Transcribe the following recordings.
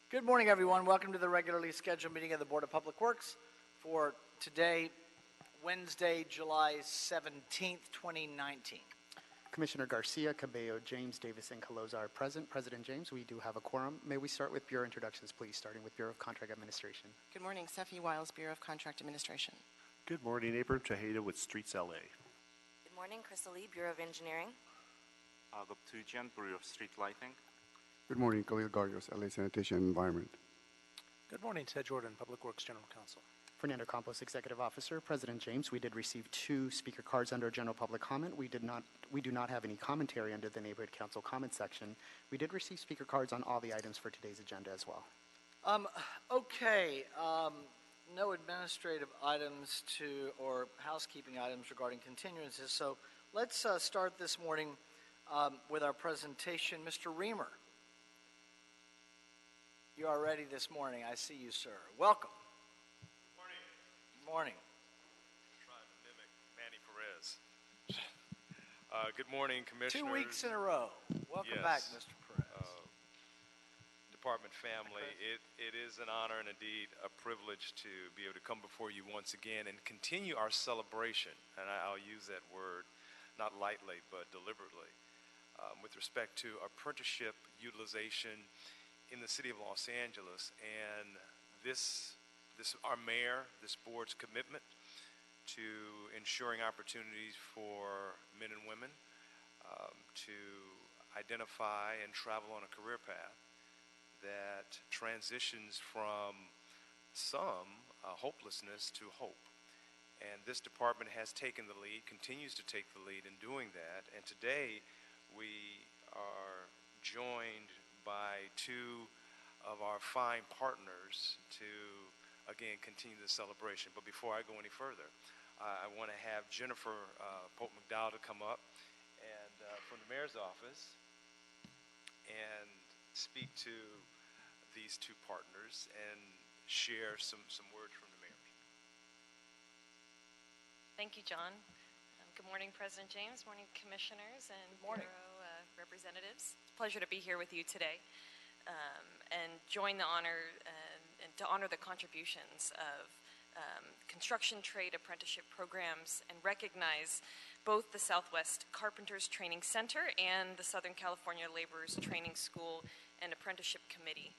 Good morning, everyone. Welcome to the regularly scheduled meeting of the Board of Public Works for today, Wednesday, July 17th, 2019. Commissioner Garcia, Cabello, James, Davis, and Caloza are present. President James, we do have a quorum. May we start with Bureau introductions, please, starting with Bureau of Contract Administration. Good morning, Seffi Wiles, Bureau of Contract Administration. Good morning, Abram Tejeda with Streets LA. Good morning, Crystal Lee, Bureau of Engineering. Agop Tujian, Bureau of Street Lighting. Good morning, Khalil Garrios, LA Sanitation and Environment. Good morning, Ted Jordan, Public Works General Counsel. Fernando Campos, Executive Officer. President James, we did receive 2 speaker cards under general public comment. We do not have any commentary under the Neighborhood Council comment section. We did receive speaker cards on all the items for today's agenda as well. No administrative items or housekeeping items regarding continuances. So let's start this morning with our presentation. Mr. Reamer, you are ready this morning. I see you, sir. Welcome. Morning. Trying to mimic Manny Perez. Good morning, Commissioners. 2 weeks in a row. Welcome back, Mr. Perez. Department family, it is an honor and indeed a privilege to be able to come before you once again and continue our celebration, and I'll use that word not lightly but deliberately, with respect to apprenticeship utilization in the city of Los Angeles, and this our mayor, this board's commitment to ensuring opportunities for men and women to identify and travel on a career path that transitions from some hopelessness to hope. And this department has taken the lead, continues to take the lead in doing that, and today we are joined by 2 of our fine partners to, again, continue the celebration. But before I go any further, I want to have Jennifer Pope McDowell to come up and from the mayor's office and speak to these 2 partners and share some words from the mayor. Thank you, John. Good morning, President James. Morning, Commissioners and Bureau representatives. It's a pleasure to be here with you today and join the honor and to honor the contributions of construction trade apprenticeship programs and recognize both the Southwest Carpenters Training Center and the Southern California Laborers Training School and Apprenticeship Committee.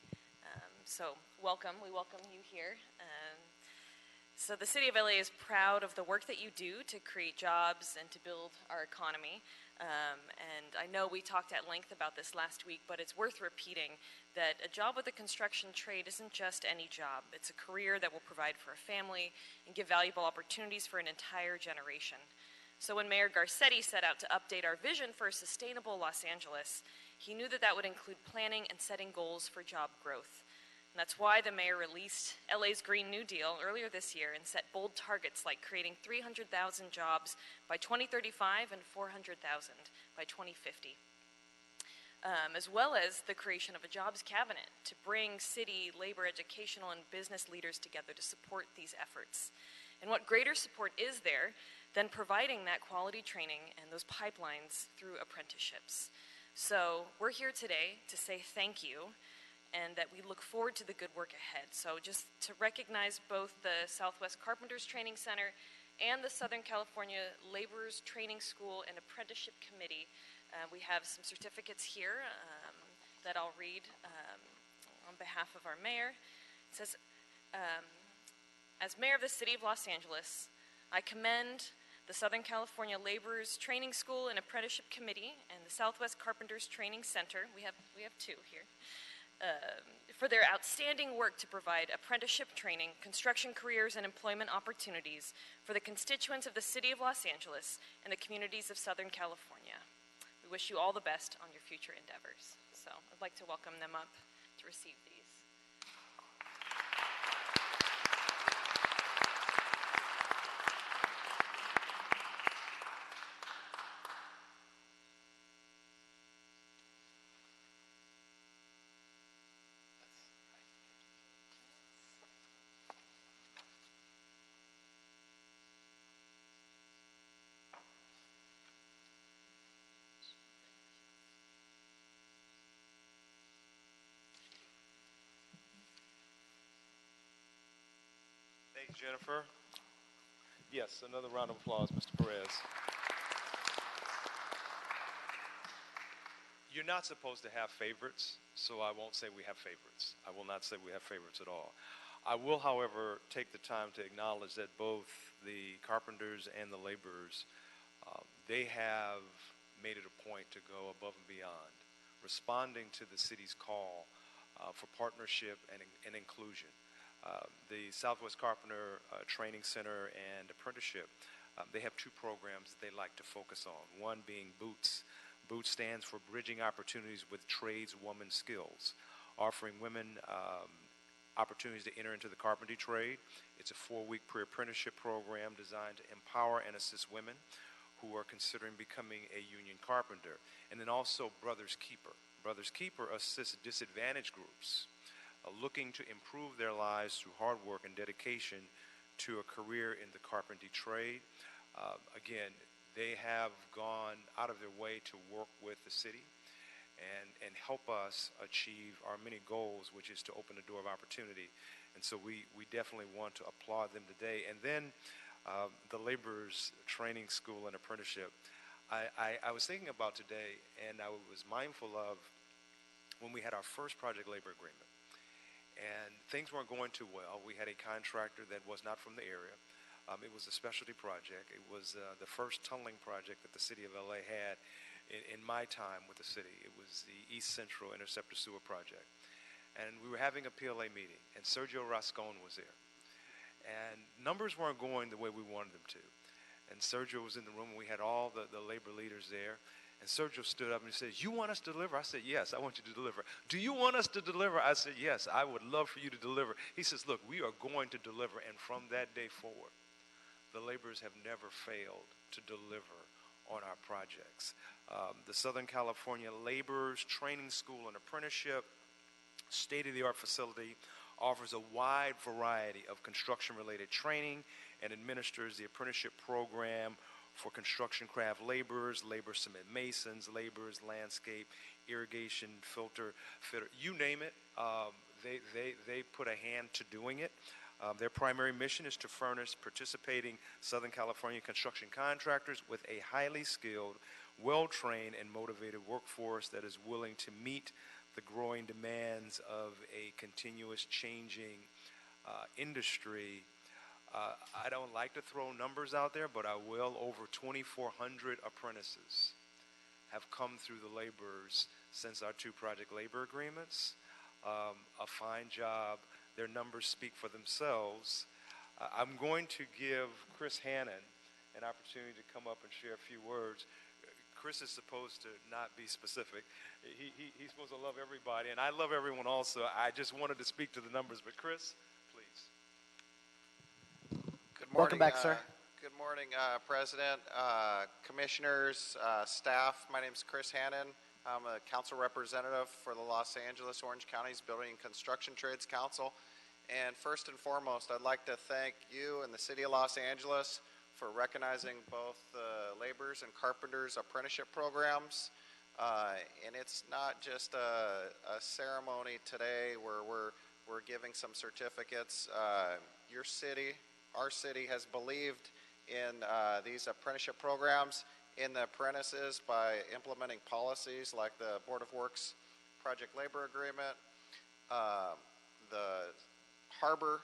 So welcome, we welcome you here. So the City of LA is proud of the work that you do to create jobs and to build our economy. And I know we talked at length about this last week, but it's worth repeating that a job with the construction trade isn't just any job. It's a career that will provide for a family and give valuable opportunities for an entire generation. So when Mayor Garcetti set out to update our vision for a sustainable Los Angeles, he knew that that would include planning and setting goals for job growth. And that's why the mayor released LA's Green New Deal earlier this year and set bold targets like creating 300,000 jobs by 2035 and 400,000 by 2050. As well as the creation of a jobs cabinet to bring city, labor, educational, and business leaders together to support these efforts. And what greater support is there than providing that quality training and those pipelines through apprenticeships? So we're here today to say thank you and that we look forward to the good work ahead. So just to recognize both the Southwest Carpenters Training Center and the Southern California Laborers Training School and Apprenticeship Committee, we have some certificates here that I'll read on behalf of our mayor. It says, as mayor of the city of Los Angeles, I commend the Southern California Laborers Training School and Apprenticeship Committee and the Southwest Carpenters Training Center, we have 2 here, for their outstanding work to provide apprenticeship training, construction careers, and employment opportunities for the constituents of the city of Los Angeles and the communities of Southern California. We wish you all the best on your future endeavors. So I'd like to welcome them up to receive these. Thank you, Jennifer. Yes, another round of applause, Mr. Perez. You're not supposed to have favorites, so I won't say we have favorites. I will not say we have favorites at all. I will, however, take the time to acknowledge that both the carpenters and the laborers, they have made it a point to go above and beyond, responding to the city's call for partnership and inclusion. The Southwest Carpenter Training Center and Apprenticeship, they have two programs that they like to focus on, one being Boots. Boots stands for Bridging Opportunities with Tradeswoman Skills, offering women opportunities to enter into the carpentry trade. It's a 4-week pre-apprenticeship program designed to empower and assist women who are considering becoming a union carpenter. And then also Brothers Keeper. Brothers Keeper assists disadvantaged groups looking to improve their lives through hard work and dedication to a career in the carpentry trade. Again, they have gone out of their way to work with the city and help us achieve our many goals, which is to open the door of opportunity. And so we definitely want to applaud them today. And then the Laborers Training School and Apprenticeship. I was thinking about today, and I was mindful of when we had our first project labor agreement. And things weren't going too well. We had a contractor that was not from the area. It was a specialty project. It was the first tunneling project that the city of LA had in my time with the city. It was the East Central Interceptor Sewer Project. And we were having a PLA meeting, and Sergio Rascon was there. And numbers weren't going the way we wanted them to. And Sergio was in the room, and we had all the labor leaders there. And Sergio stood up and he says, "You want us to deliver?" I said, "Yes, I want you to deliver." "Do you want us to deliver?" I said, "Yes, I would love for you to deliver." He says, "Look, we are going to deliver." And from that day forward, the laborers have never failed to deliver on our projects. The Southern California Laborers Training School and Apprenticeship, state-of-the-art facility, offers a wide variety of construction-related training and administers the apprenticeship program for construction craft laborers, labor cement masons, laborers, landscape, irrigation, filter, fitter, you name it. They put a hand to doing it. Their primary mission is to furnish participating Southern California construction contractors with a highly skilled, well-trained, and motivated workforce that is willing to meet the growing demands of a continuous changing industry. I don't like to throw numbers out there, but I will. Over 2,400 apprentices have come through the laborers since our two project labor agreements. A fine job. Their numbers speak for themselves. I'm going to give Chris Hannon an opportunity to come up and share a few words. Chris is supposed to not be specific. He's supposed to love everybody, and I love everyone also. I just wanted to speak to the numbers, but Chris, please. Good morning. Welcome back, sir. Good morning, President, Commissioners, staff. My name is Chris Hannon. I'm a council representative for the Los Angeles Orange County's Building and Construction Trades Council. And first and foremost, I'd like to thank you and the City of Los Angeles for recognizing both the laborers and carpenters apprenticeship programs. And it's not just a ceremony today where we're giving some certificates. Your city, our city, has believed in these apprenticeship programs in the apprentices by implementing policies like the Board of Works Project Labor Agreement, the harbor,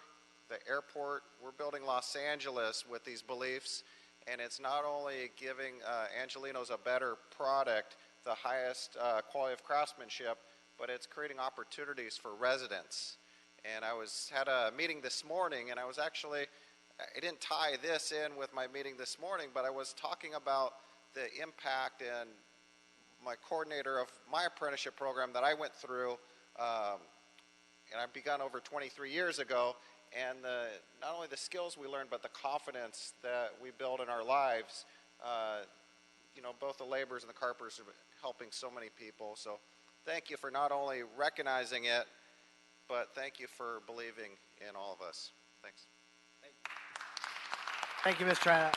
the airport. We're building Los Angeles with these beliefs, and it's not only giving Angelenos a better product, the highest quality of craftsmanship, but it's creating opportunities for residents. And I had a meeting this morning, and I didn't tie this in with my meeting this morning, but I was talking about the impact, and my coordinator of my apprenticeship program that I went through, and I begun over 23 years ago, and not only the skills we learned, but the confidence that we build in our lives. Both the laborers and the carpenters are helping so many people. So thank you for not only recognizing it, but thank you for believing in all of us. Thanks. Thank you, Mr. Hannon.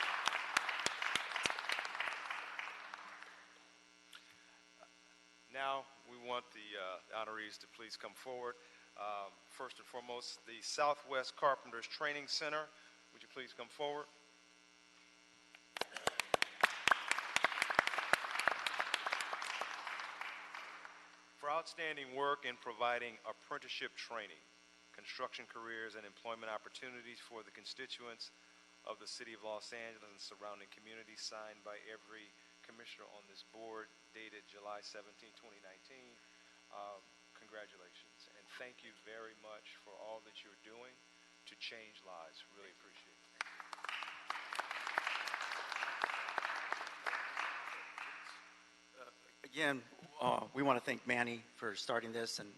Now we want the honorees to please come forward. First and foremost, the Southwest Carpenters Training Center. Would you please come forward? For outstanding work in providing apprenticeship training, construction careers, and employment opportunities for the constituents of the City of Los Angeles and surrounding communities, signed by every commissioner on this board, dated July 17, 2019. Congratulations, and thank you very much for all that you're doing to change lives. Really appreciate it. Again, we want to thank Manny for starting this and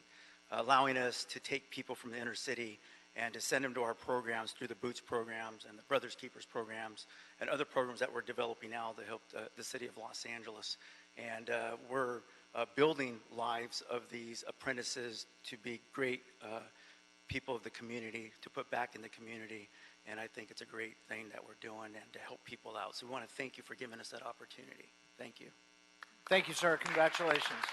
allowing us to take people from the inner city and to send them to our programs through the Boots programs and the Brothers Keepers programs and other programs that we're developing now to help the city of Los Angeles. And we're building lives of these apprentices to be great people of the community, to put back in the community. And I think it's a great thing that we're doing and to help people out. So we want to thank you for giving us that opportunity. Thank you. Thank you, sir. Congratulations.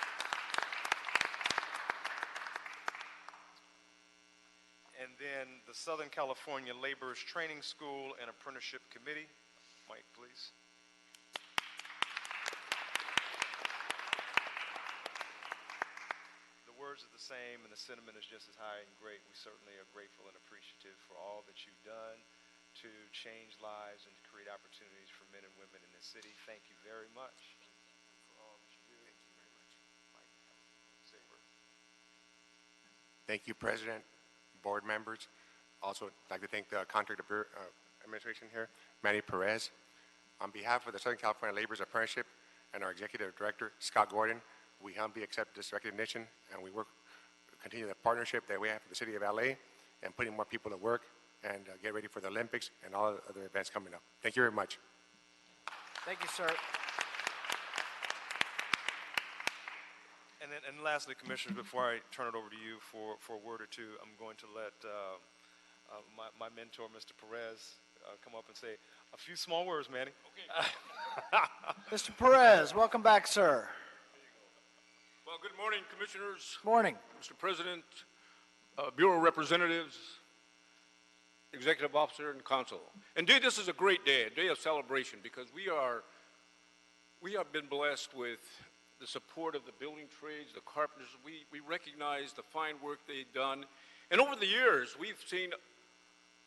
And then the Southern California Laborers Training School and Apprenticeship Committee. Mike, please. The words are the same and the sentiment is just as high and great. We certainly are grateful and appreciative for all that you've done to change lives and to create opportunities for men and women in this city. Thank you very much. For all that you do. Thank you very much. Mike, say a word. Thank you, President, board members. Also, I'd like to thank the Contract Administration here, Manny Perez. On behalf of the Southern California Laborers Apprenticeship and our Executive Director, Scott Gordon, we humbly accept this recognition, and we continue the partnership that we have with the City of LA and putting more people to work and get ready for the Olympics and all the other events coming up. Thank you very much. Thank you, sir. And lastly, Commissioners, before I turn it over to you for a word or two, I'm going to let my mentor, Mr. Perez, come up and say a few small words, Manny. Okay. Mr. Perez, welcome back, sir. Well, good morning, Commissioners. Morning. Mr. President, Bureau Representatives, Executive Officer, and Council. Indeed, this is a great day, a day of celebration, because we have been blessed with the support of the building trades, the carpenters. We recognize the fine work they've done. And over the years, we've seen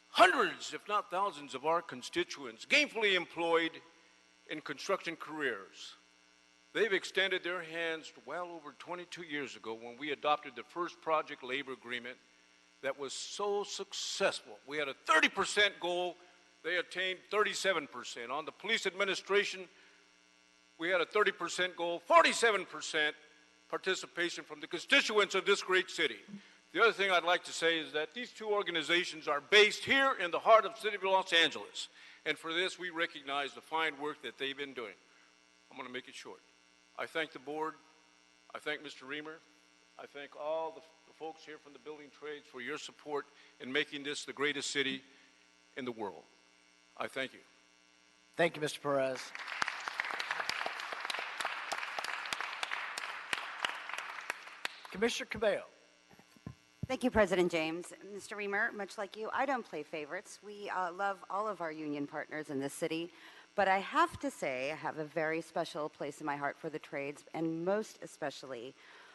hundreds, if not thousands, of our constituents gainfully employed in construction careers. They've extended their hands well over 22 years ago when we adopted the first project labor agreement that was so successful. We had a 30% goal. They attained 37%. On the police administration, we had a 30% goal, 47% participation from the constituents of this great city. The other thing I'd like to say is that these two organizations are based here in the heart of the city of Los Angeles. And for this, we recognize the fine work that they've been doing. I'm going to make it short. I thank the board. I thank Mr. Reamer. I thank all the folks here from the building trades for your support in making this the greatest city in the world. I thank you. Thank you, Mr. Perez. Commissioner Cabello. Thank you, President James. Mr. Reamer, much like you, I don't play favorites. We love all of our union partners in this city, but I have to say I have a very special place in my heart for the trades, and most especially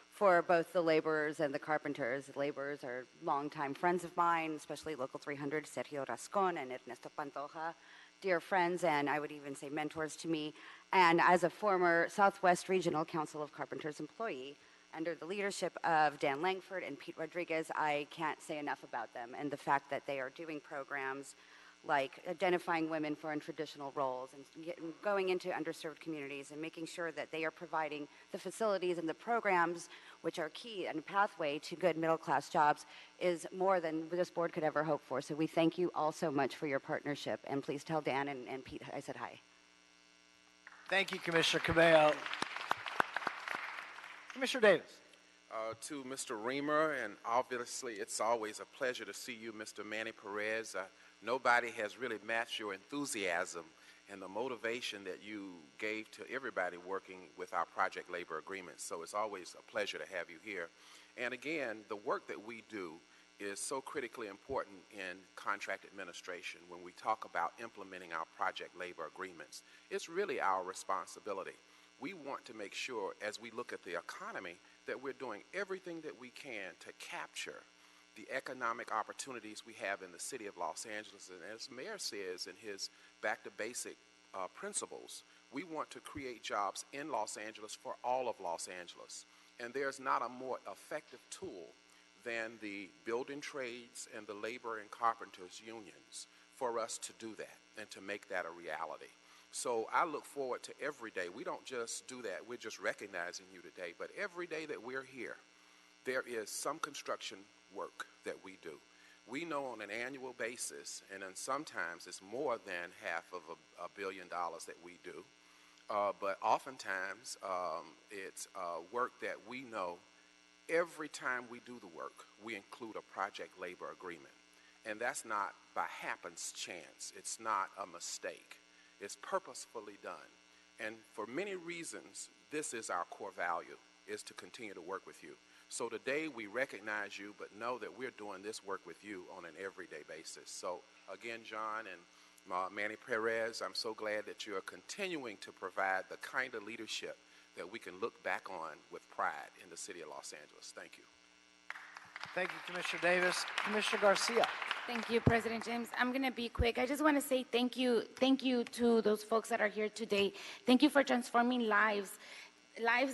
for both the laborers and the carpenters. The laborers are longtime friends of mine, especially Local 300, Sergio Rascon and Ernesto Pantoja, dear friends, and I would even say mentors to me. And as a former Southwest Regional Council of Carpenters employee, under the leadership of Dan Langford and Pete Rodriguez, I can't say enough about them and the fact that they are doing programs like identifying women for untraditional roles and going into underserved communities and making sure that they are providing the facilities and the programs which are key and pathway to good middle-class jobs is more than this board could ever hope for. So we thank you all so much for your partnership, and please tell Dan and Pete I said hi. Thank you, Commissioner Cabello. Commissioner Davis. To Mr. Reamer, and obviously it's always a pleasure to see you, Mr. Manny Perez. Nobody has really matched your enthusiasm and the motivation that you gave to everybody working with our project labor agreements. So it's always a pleasure to have you here. And again, the work that we do is so critically important in contract administration. When we talk about implementing our project labor agreements, it's really our responsibility. We want to make sure, as we look at the economy, that we're doing everything that we can to capture the economic opportunities we have in the city of Los Angeles. And as the mayor says in his Back to Basic principles, we want to create jobs in Los Angeles for all of Los Angeles. And there's not a more effective tool than the building trades and the labor and carpenters unions for us to do that and to make that a reality. So I look forward to every day. We don't just do that, we're just recognizing you today, but every day that we're here, there is some construction work that we do. We know on an annual basis, and then sometimes it's more than half of $1 billion that we do, but oftentimes it's work that we know every time we do the work, we include a project labor agreement. And that's not by happenstance. It's not a mistake. It's purposefully done. And for many reasons, this is our core value, is to continue to work with you. So today we recognize you, but know that we're doing this work with you on an everyday basis. So again, John and Manny Perez, I'm so glad that you are continuing to provide the kind of leadership that we can look back on with pride in the city of Los Angeles. Thank you. Thank you, Commissioner Davis. Commissioner Garcia. Thank you, President James. I'm going to be quick. I just want to say thank you to those folks that are here today. Thank you for transforming lives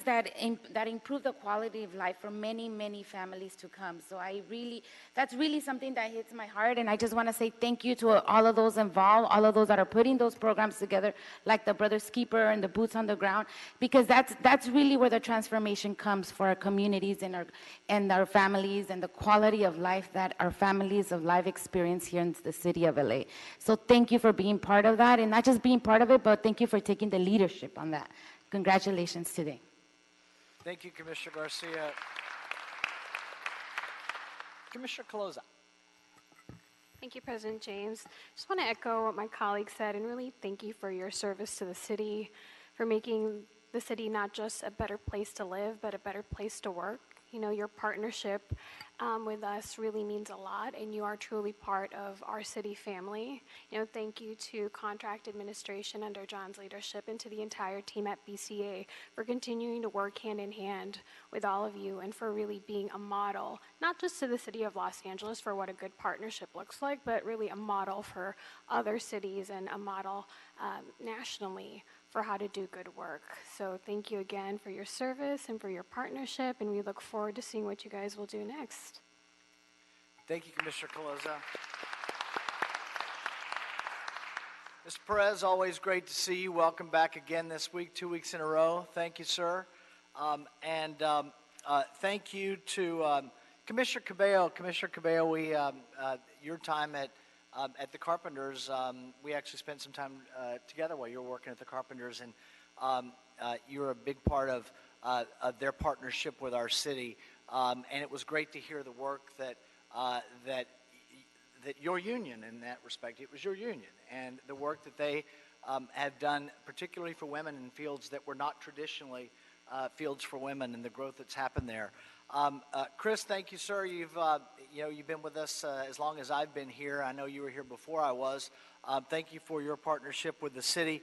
that improve the quality of life for many, many families to come. So that's really something that hits my heart, and I just want to say thank you to all of those involved, all of those that are putting those programs together, like the Brothers Keeper and the Boots on the Ground, because that's really where the transformation comes for our communities and our families, and the quality of life that our families of life experience here in the city of LA. So thank you for being part of that, and not just being part of it, but thank you for taking the leadership on that. Congratulations today. Thank you, Commissioner Garcia. Commissioner Caloza. Thank you, President James. Just want to echo what my colleague said and really thank you for your service to the city, for making the city not just a better place to live, but a better place to work. You know, your partnership with us really means a lot, and you are truly part of our city family. You know, thank you to contract administration under John's leadership and to the entire team at BCA for continuing to work hand in hand with all of you and for really being a model, not just to the city of Los Angeles for what a good partnership looks like, but really a model for other cities and a model nationally for how to do good work. So thank you again for your service and for your partnership, and we look forward to seeing what you guys will do next. Thank you, Commissioner Caloza. Mr. Perez, always great to see you. Welcome back again this week, 2 weeks in a row. Thank you, sir. Thank you to Commissioner Cabello. Commissioner Cabello, your time at the Carpenters, we actually spent some time together while you were working at the Carpenters, and you're a big part of their partnership with our city. And it was great to hear the work that your union, in that respect, it was your union, and the work that they have done, particularly for women in fields that were not traditionally fields for women, and the growth that's happened there. Chris, thank you, sir. You've been with us as long as I've been here. I know you were here before I was. Thank you for your partnership with the city.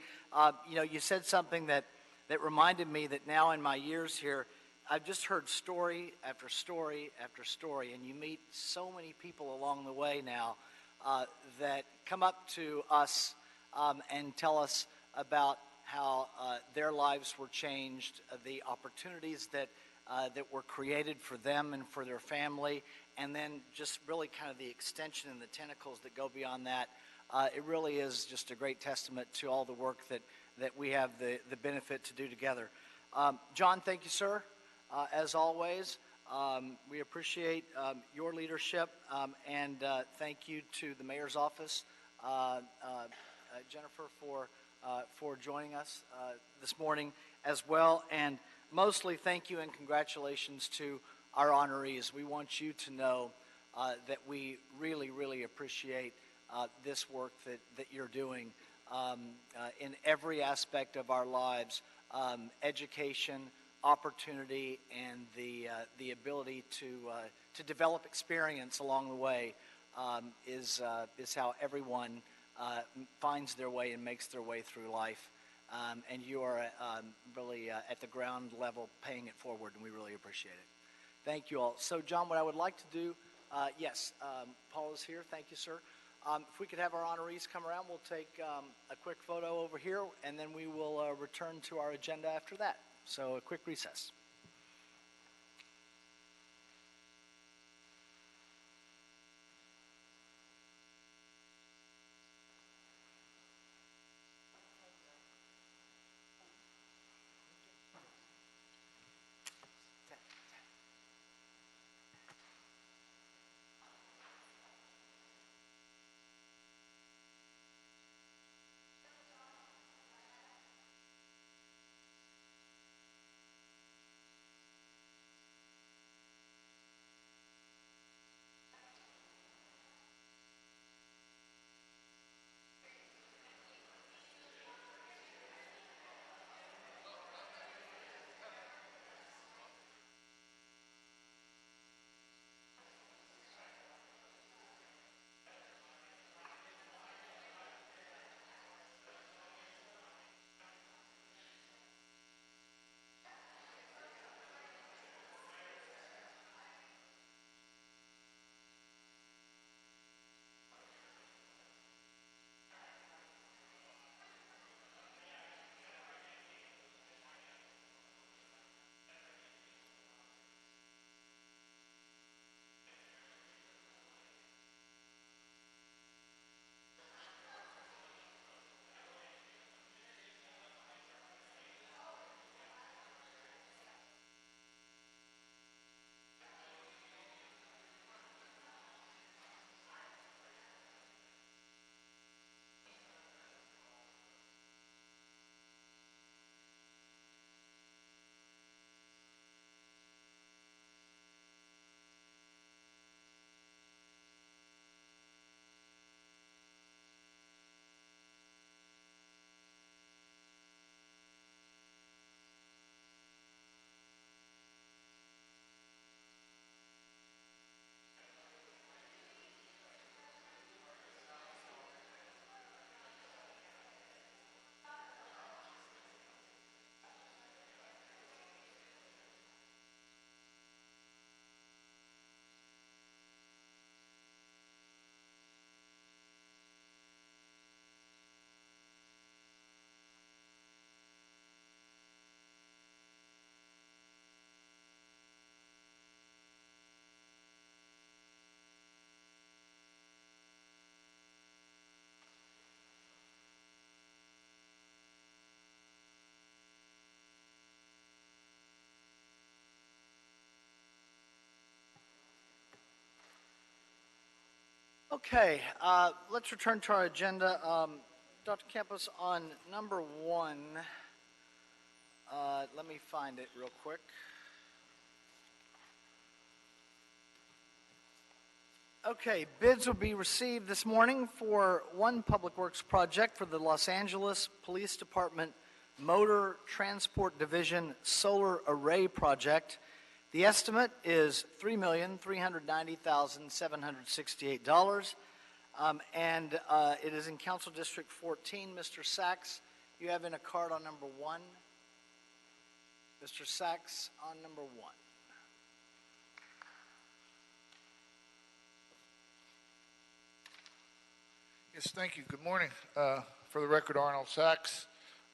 You said something that reminded me that now in my years here, I've just heard story after story after story, and you meet so many people along the way now that come up to us and tell us about how their lives were changed, the opportunities that were created for them and for their family, and then just really kind of the extension and the tentacles that go beyond that. It really is just a great testament to all the work that we have the benefit to do together. John, thank you, sir. As always, we appreciate your leadership, and thank you to the mayor's office, Jennifer, for joining us this morning as well. And mostly thank you and congratulations to our honorees. We want you to know that we really, really appreciate this work that you're doing in every aspect of our lives, education, opportunity and the ability to develop experience along the way is how everyone finds their way and makes their way through life. And you are really at the ground level paying it forward, and we really appreciate it. Thank you all. So, John, what I would like to do, yes, Paul is here. Thank you, sir. If we could have our honorees come around, we'll take a quick photo over here, and then we will return to our agenda after that. So a quick recess. Okay, let's return to our agenda. Dr. Campos, on number one, let me find it real quick. Okay, bids will be received this morning for one public works project for the Los Angeles Police Department Motor Transport Division Solar Array Project. The estimate is $3,390,768, and it is in Council District 14. Mr. Sachs, you have in a card on number one. Mr. Sachs on number one. Yes, thank you. Good morning. For the record, Arnold Sachs.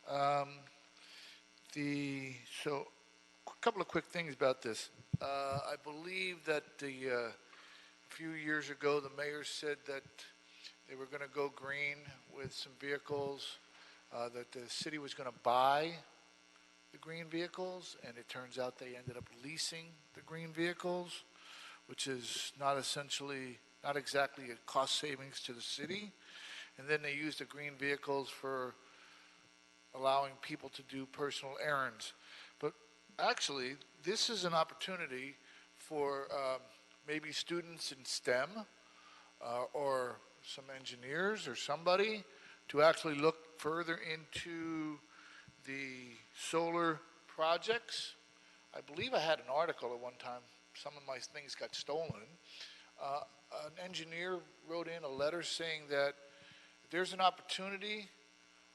So, a couple of quick things about this. I believe that a few years ago, the mayor said that they were going to go green with some vehicles, that the city was going to buy the green vehicles, and it turns out they ended up leasing the green vehicles, which is not exactly a cost savings to the city. And then they used the green vehicles for allowing people to do personal errands. But actually, this is an opportunity for maybe students in STEM or some engineers or somebody to actually look further into the solar projects I believe I had an article at one time. Some of my things got stolen. An engineer wrote in a letter saying that there's an opportunity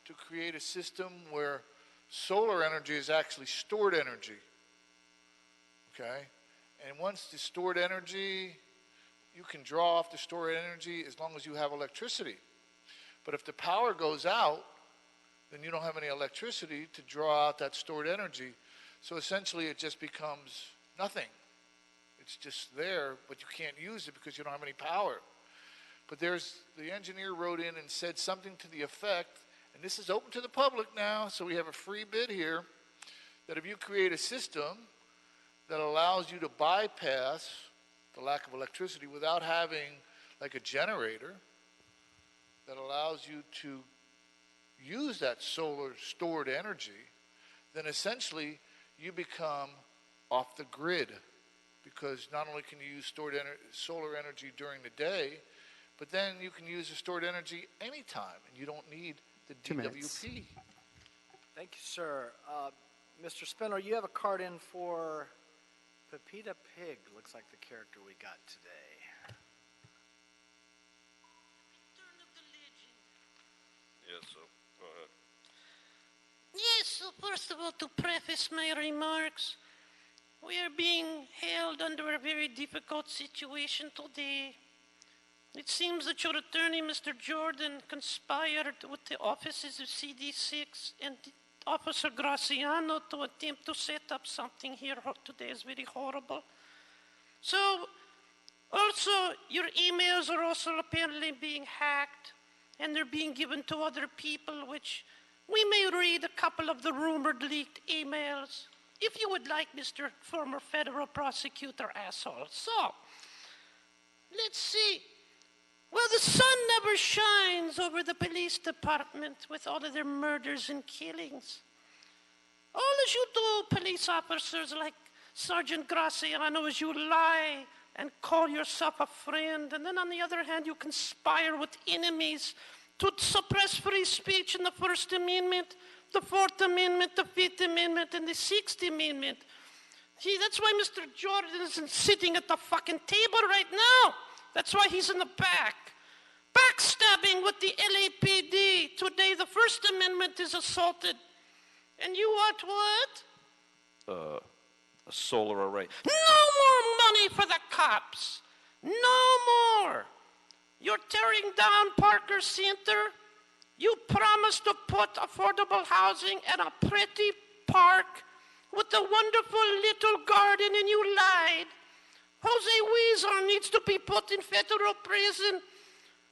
to create a system where solar energy is actually stored energy. Okay? And once the stored energy, you can draw off the stored energy as long as you have electricity. But if the power goes out, then you don't have any electricity to draw out that stored energy. So essentially it just becomes nothing. It's just there, but you can't use it because you don't have any power. But the engineer wrote in and said something to the effect, and this is open to the public now, so we have a free bid here, that if you create a system that allows you to bypass the lack of electricity without having like a generator, that allows you to use that solar stored energy, then essentially you become off the grid, because not only can you use solar energy during the day, but then you can use the stored energy anytime, and you don't need the 2 minutes. DWP. Thank you, sir. Mr. Spindler, you have a card in for Pepita Pig, looks like the character we got today. Yes, sir. Go ahead. Yes, so first of all, to preface my remarks, we are being held under a very difficult situation today. It seems that your attorney, Mr. Jordan, conspired with the offices of CD6 and Officer Graciano to attempt to set up something here today. Is very horrible. So, also, your emails are also apparently being hacked, and they're being given to other people, which we may read a couple of the rumored leaked emails, if you would like, Mr. Former Federal Prosecutor asshole. So, let's see. Well, the sun never shines over the police department with all of their murders and killings. All as you do, police officers like Sergeant Graciano, is you lie and call yourself a friend, and then on the other hand, you conspire with enemies to suppress free speech in the First Amendment, the Fourth Amendment, the Fifth Amendment, and the Sixth Amendment. See, that's why Mr. Jordan isn't sitting at the fucking table right now. That's why he's in the back. Backstabbing with the LAPD. Today, the First Amendment is assaulted. And you want what? A solar array. No more money for the cops. No more. You're tearing down Parker Center. You promised to put affordable housing at a pretty park with a wonderful little garden, and you lied. Jose Weezer needs to be put in federal prison.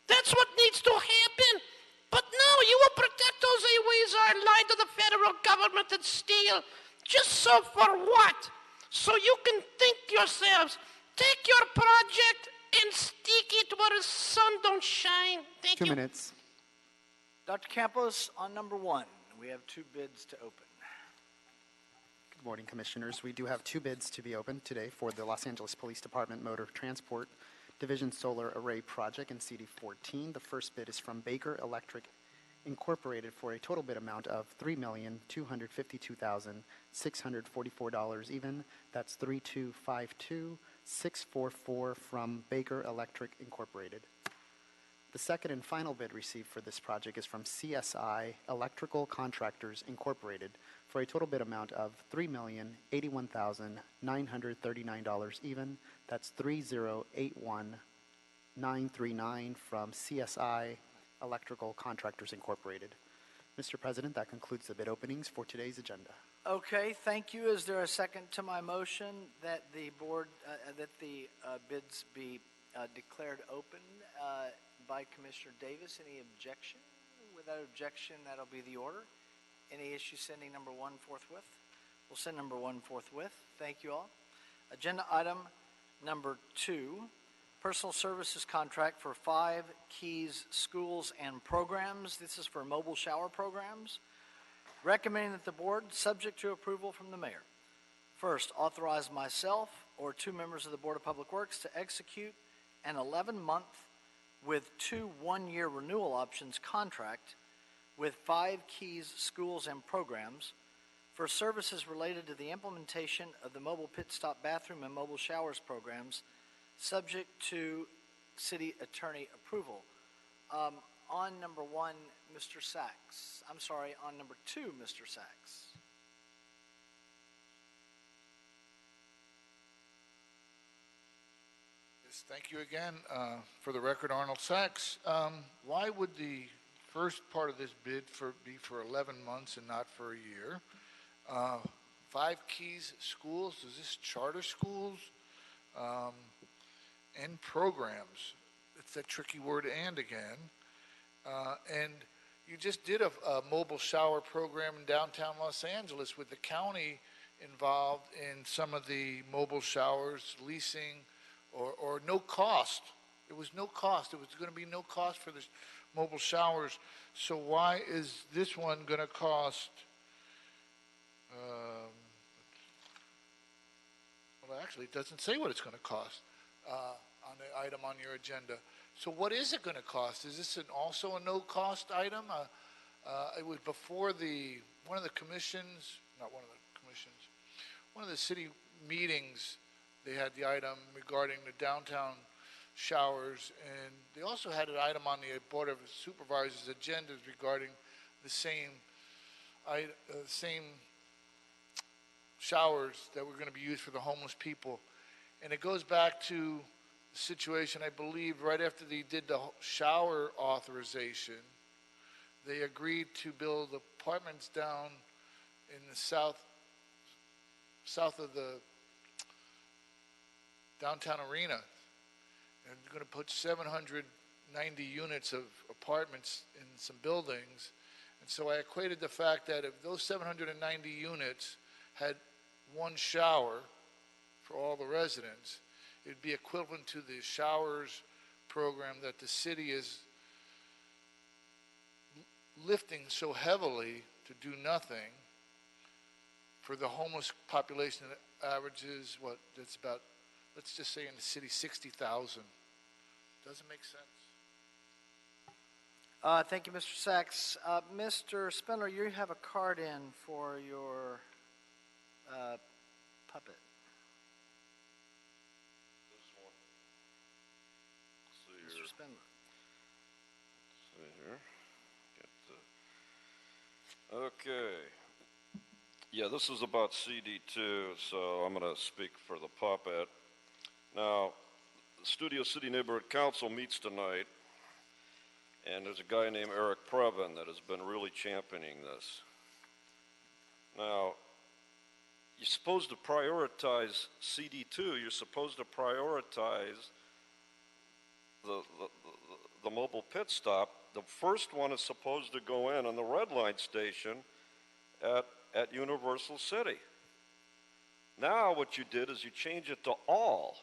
That's what needs to happen. But no, you will protect Jose Weezer and lie to the federal government and steal. Just so for what? So you can think yourselves, take your project and stick it where the sun don't shine. Thank 2 you. minutes. Dr. Campos, on number 1, we have 2 bids to open. Good morning, Commissioners. We do have 2 bids to be opened today for the Los Angeles Police Department Motor Transport Division Solar Array Project in CD14. The first bid is from Baker Electric Incorporated for a total bid amount of $3,252,644 even. That's 3252644 from Baker Electric Incorporated. The second and final bid received for this project is from CSI Electrical Contractors Incorporated for a total bid amount of $3,081,939 even. That's 3081939 from CSI Electrical Contractors Incorporated. Mr. President, that concludes the bid openings for today's agenda. Okay, thank you. Is there a second to my motion that the board, bids be declared open by Commissioner Davis? Any objection? Without objection, that'll be the order. Any issue sending number 1 forthwith? We'll send number 1 forthwith. Thank you all. Agenda item number 2, personal services contract for 5 Keys schools and programs. This is for mobile shower programs. Recommending that the board, subject to approval from the mayor, first authorize myself or 2 members of the Board of Public Works to execute an 11-month with 2 one-year renewal options contract with 5 Keys schools and programs for services related to the implementation of the mobile pit stop bathroom and mobile showers programs, subject to city attorney approval. On number one, Mr. Sachs. I'm sorry, on number two, Mr. Sachs. Yes, thank you again. For the record, Arnold Sachs. Why would the first part of this bid be for 11 months and not for a year? 5 Keys schools, is this charter schools? And programs. It's that tricky word "and" again. And you just did a mobile shower program in downtown Los Angeles with the county involved in some of the mobile showers, leasing, or no cost. It was no cost. It was going to be no cost for the mobile showers. So why is this one going to cost? Well, actually, it doesn't say what it's going to cost on the item on your agenda. So what is it going to cost? Is this also a no-cost item? It was before one of the commissions, not one of the commissions, one of the city meetings, they had the item regarding the downtown showers, and they also had an item on the Board of Supervisors' agendas regarding the same showers that were going to be used for the homeless people. And it goes back to the situation, I believe, right after they did the shower authorization, they agreed to build apartments down in the south of the downtown arena. And they're going to put 790 units of apartments in some buildings. And so I equated the fact that if those 790 units had one shower for all the residents, it would be equivalent to the showers program that the city is lifting so heavily to do nothing for the homeless population that averages, that's about, let's just say in the city, 60,000. Doesn't make sense. Thank you, Mr. Sachs. Mr. Spindler, you have a card in for your puppet. Mr. Spindler. See here. Okay. Yeah, this is about CD2, so I'm going to speak for the puppet. Now, the Studio City Neighborhood Council meets tonight, and there's a guy named Eric Previn that has been really championing this. Now, you're supposed to prioritize CD2. You're supposed to prioritize the mobile pit stop. The first one is supposed to go in on the red line station at Universal City. Now what you did is you change it to all.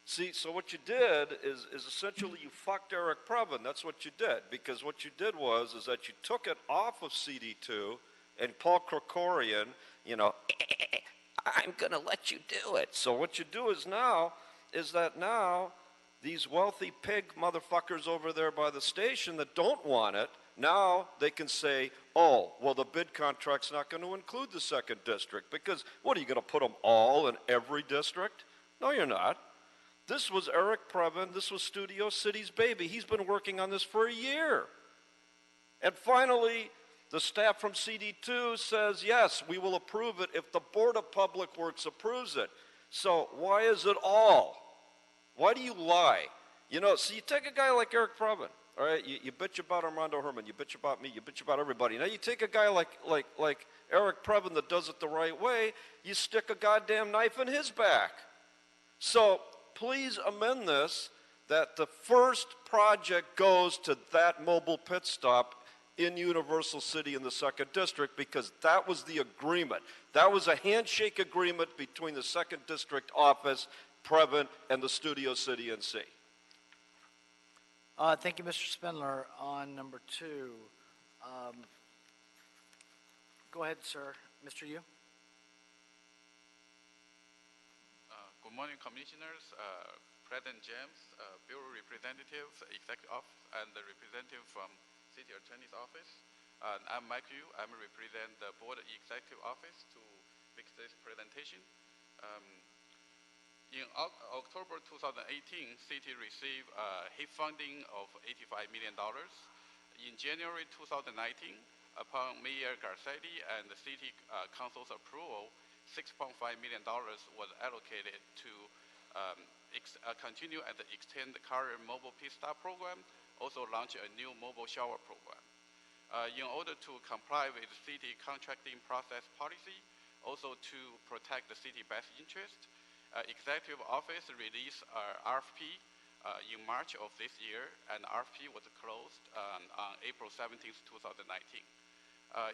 See, so what you did is essentially you fucked Eric Previn. That's what you did, because what you did is that you took it off of CD2, and Paul Krikorian, I'm going to let you do it. So what you do is that now these wealthy pig motherfuckers over there by the station that don't want it, now they can say, oh, well, the bid contract's not going to include the second district, because what, are you going to put them all in every district? No, you're not. This was Eric Previn. This was Studio City's baby. He's been working on this for a year. And finally, the staff from CD2 says, yes, we will approve it if the Board of Public Works approves it. So why is it all? Why do you lie? So you take a guy like Eric Previn, all right? You bitch about Armando Herman, you bitch about me, you bitch about everybody. Now you take a guy like Eric Previn that does it the right way, you stick a goddamn knife in his back. So please amend this, that the first project goes to that mobile pit stop in Universal City in the second district, because that was the agreement. That was a handshake agreement between the second district office, Previn, and the Studio City NC. Thank you, Mr. Spindler. On number two, go ahead, sir. Mr. Yu. Good morning, Commissioners, President James, Bureau Representatives, Executive Office, and the representative from City Attorney's Office. I'm Mike Yu. I represent the Board Executive Office to make this presentation. In October 2018, city received HIP funding of $85 million. In January 2019, upon Mayor Garcetti and the City Council's approval, $6.5 million was allocated to continue and extend the current mobile pit stop program, also launch a new mobile shower program. In order to comply with the city contracting process policy, also to protect the city best interest, Executive Office released RFP in March of this year, and RFP was closed on April 17, 2019.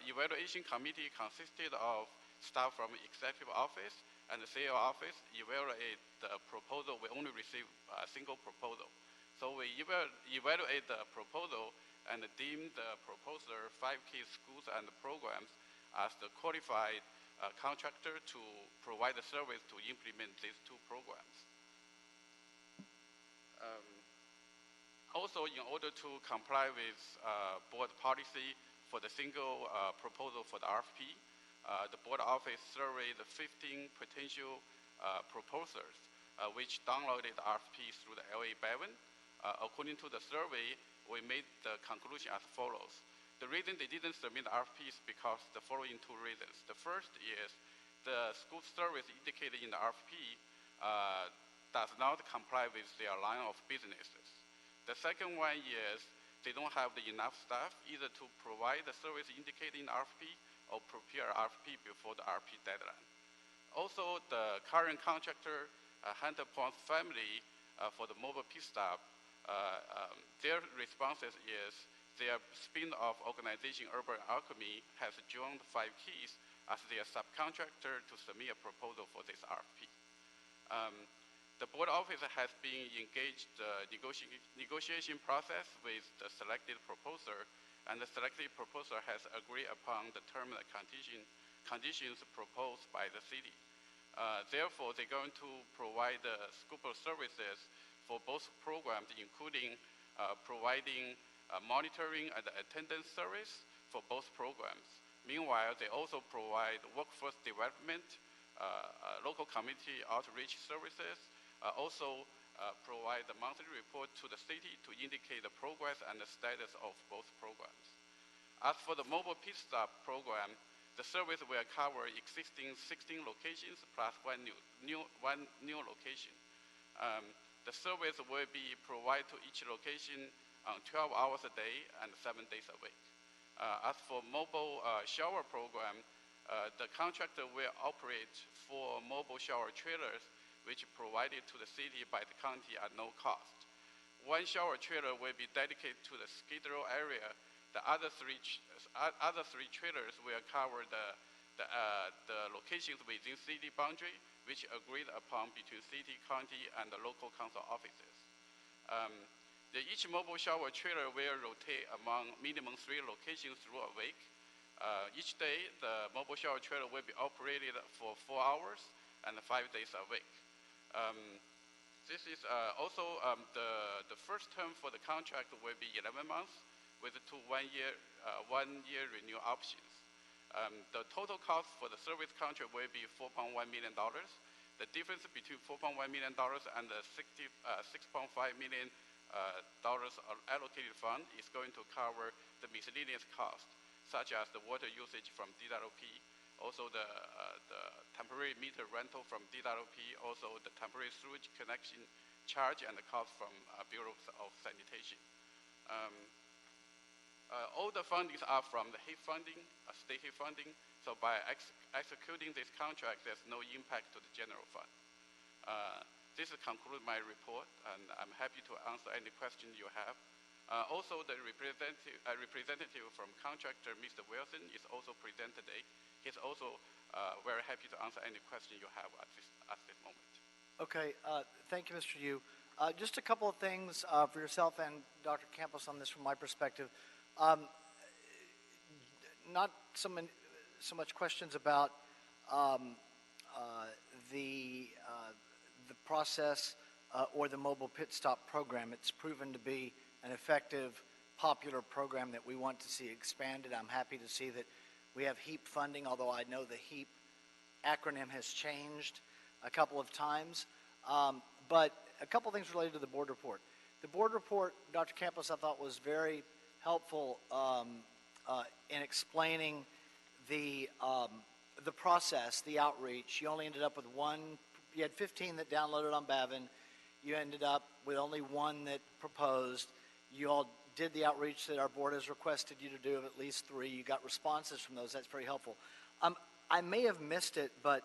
Evaluation committee consisted of staff from Executive Office and the CEO Office. Evaluate the proposal. We only received a single proposal. So we evaluate the proposal and deem the proposer 5 key schools and programs as the qualified contractor to provide the service to implement these 2 programs. Also, in order to comply with board policy for the single proposal for the RFP, the board office surveyed 15 potential proposers, which downloaded the RFPs through the LA Bevin. According to the survey, we made the conclusion as follows. The reason they didn't submit the RFPs because the following 2 reasons. The first is the school service indicated in the RFP does not comply with their line of businesses. The second one is they don't have enough staff either to provide the service indicated in the RFP or prepare RFP before the RFP deadline. Also, the current contractor, Hunter Point Family, for the mobile pit stop, their responses is their spin-off organization, Urban Alchemy, has joined 5 Keys as their subcontractor to submit a proposal for this RFP. The board office has been engaged negotiation process with the selected proposer, and the selected proposer has agreed upon the terms and conditions proposed by the city. Therefore, they're going to provide the scope of services for both programs, including providing monitoring and attendance service for both programs. Meanwhile, they also provide workforce development, local community outreach services, also provide the monthly report to the city to indicate the progress and the status of both programs. As for the mobile pit stop program, the service will cover existing 16 locations plus one new location. The service will be provided to each location on 12 hours a day and 7 days a week. As for mobile shower program, the contractor will operate 4 mobile shower trailers which are provided to the city by the county at no cost. 1 shower trailer will be dedicated to the Skid Row area. The other three trailers will cover the locations within city boundary, which agreed upon between city, county, and the local council offices. Each mobile shower trailer will rotate among minimum 3 locations through a week. Each day, the mobile shower trailer will be operated for 4 hours and 5 days a week. This is also the first term for the contract will be 11 months with 2 1-year renewal options. The total cost for the service contract will be $4.1 million. The difference between $4.1 million and the $6.5 million allocated fund is going to cover the miscellaneous costs, such as the water usage from DWP, also the temporary meter rental from DWP, also the temporary sewage connection charge and the cost from Bureau of Sanitation. All the fundings are from the HIP funding, state HIP funding, so by executing this contract, there's no impact to the general fund. This concludes my report, and I'm happy to answer any questions you have. Also, the representative from contractor, Mr. Wilson, is also present today. He's also very happy to answer any question you have at this moment. Okay, thank you, Mr. Yu. Just a couple of things for yourself and Dr. Campos on this from my perspective. Not so much questions about the process or the mobile pit stop program. It's proven to be an effective popular program that we want to see expanded. I'm happy to see that we have HEAP funding, although I know the HEAP acronym has changed a couple of times. But a couple things related to the board report. The board report, Dr. Campos, I thought was very helpful in explaining the process, the outreach. You only ended up with one. You had 15 that downloaded on Bavin. You ended up with only one that proposed. You all did the outreach that our board has requested you to do of at least 3. You got responses from those. That's very helpful. I may have missed it, but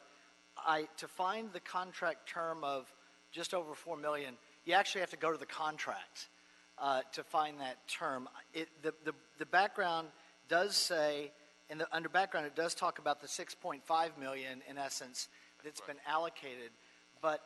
to find the contract term of just over $4 million, you actually have to go to the contract to find that term. The background does say, under background, it does talk about the $6.5 million in essence that's been allocated. But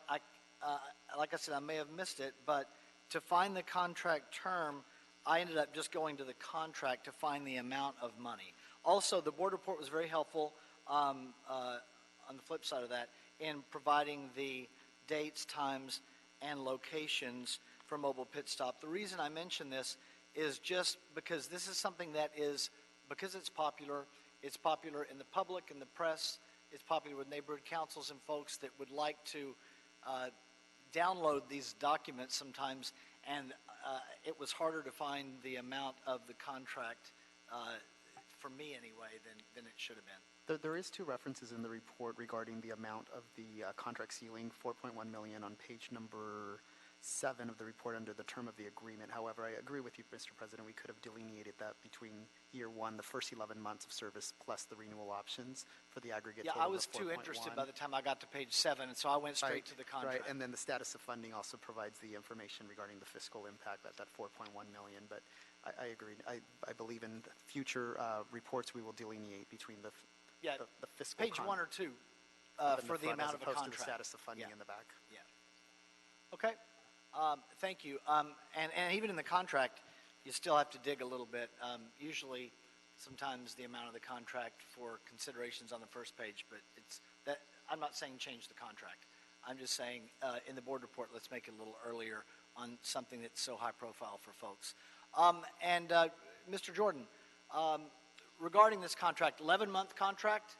like I said, I may have missed it. But to find the contract term, I ended up just going to the contract to find the amount of money. Also, the board report was very helpful on the flip side of that in providing the dates, times, and locations for Mobile Pit Stop. The reason I mention this is just because this is something that is, because it's popular in the public, in the press, it's popular with neighborhood councils and folks that would like to download these documents sometimes, and it was harder to find the amount of the contract, for me anyway, than it should have been. There is 2 references in the report regarding the amount of the contract ceiling, $4.1 million on page number 7 of the report under the term of the agreement. However, I agree with you, Mr. President, we could have delineated that between year 1, the first 11 months of service, plus the renewal options for the aggregate Yeah, total I was of too 4.1. interested by the time I got to page 7, and so I went straight to the contract. Right, and then the status of funding also provides the information regarding the fiscal impact, that $4.1 million. But I agree. I believe in future reports we will delineate between the fiscal page 1 or 2 for the amount of a contract. To the status of funding in the back. Yeah. Okay. Thank you. And even in the contract, you still have to dig a little bit. Usually, sometimes the amount of the contract for considerations on the first page, but it's that. I'm not saying change the contract. I'm just saying in the board report, let's make it a little earlier on something that's so high profile for folks. Mr. Jordan, regarding this contract, 11-month contract,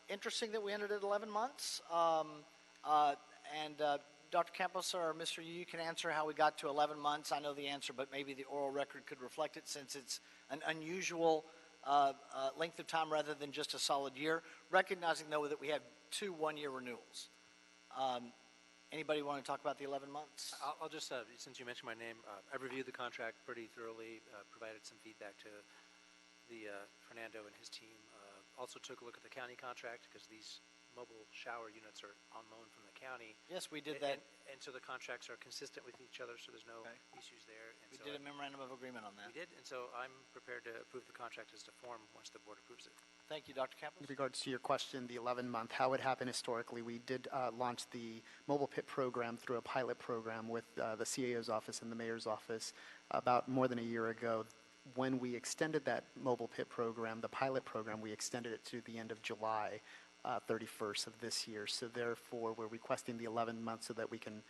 interesting that we ended at 11 months. Dr. Campos or Mr. Yu, you can answer how we got to 11 months. I know the answer, but maybe the oral record could reflect it since it's an unusual length of time rather than just a solid year, recognizing, though, that we have 2 one-year renewals. Anybody want to talk about the 11 months? I'll just, since you mentioned my name, I reviewed the contract pretty thoroughly, provided some feedback to Fernando and his team. Also took a look at the county contract because these mobile shower units are on loan from the county. Yes, we did that. And so the contracts are consistent with each other, so there's no issues there. And we did a memorandum of agreement on that. We did, and so I'm prepared to approve the contract as to form once the board approves it. Thank you, Dr. Campos. In regards to your question, the 11-month, how it happened historically, we did launch the mobile pit program through a pilot program with the CAO's office and the mayor's office about more than a year ago. When we extended that mobile pit program, the pilot program, we extended it to the end of July 31st of this year. So therefore, we're requesting the 11 months so that we can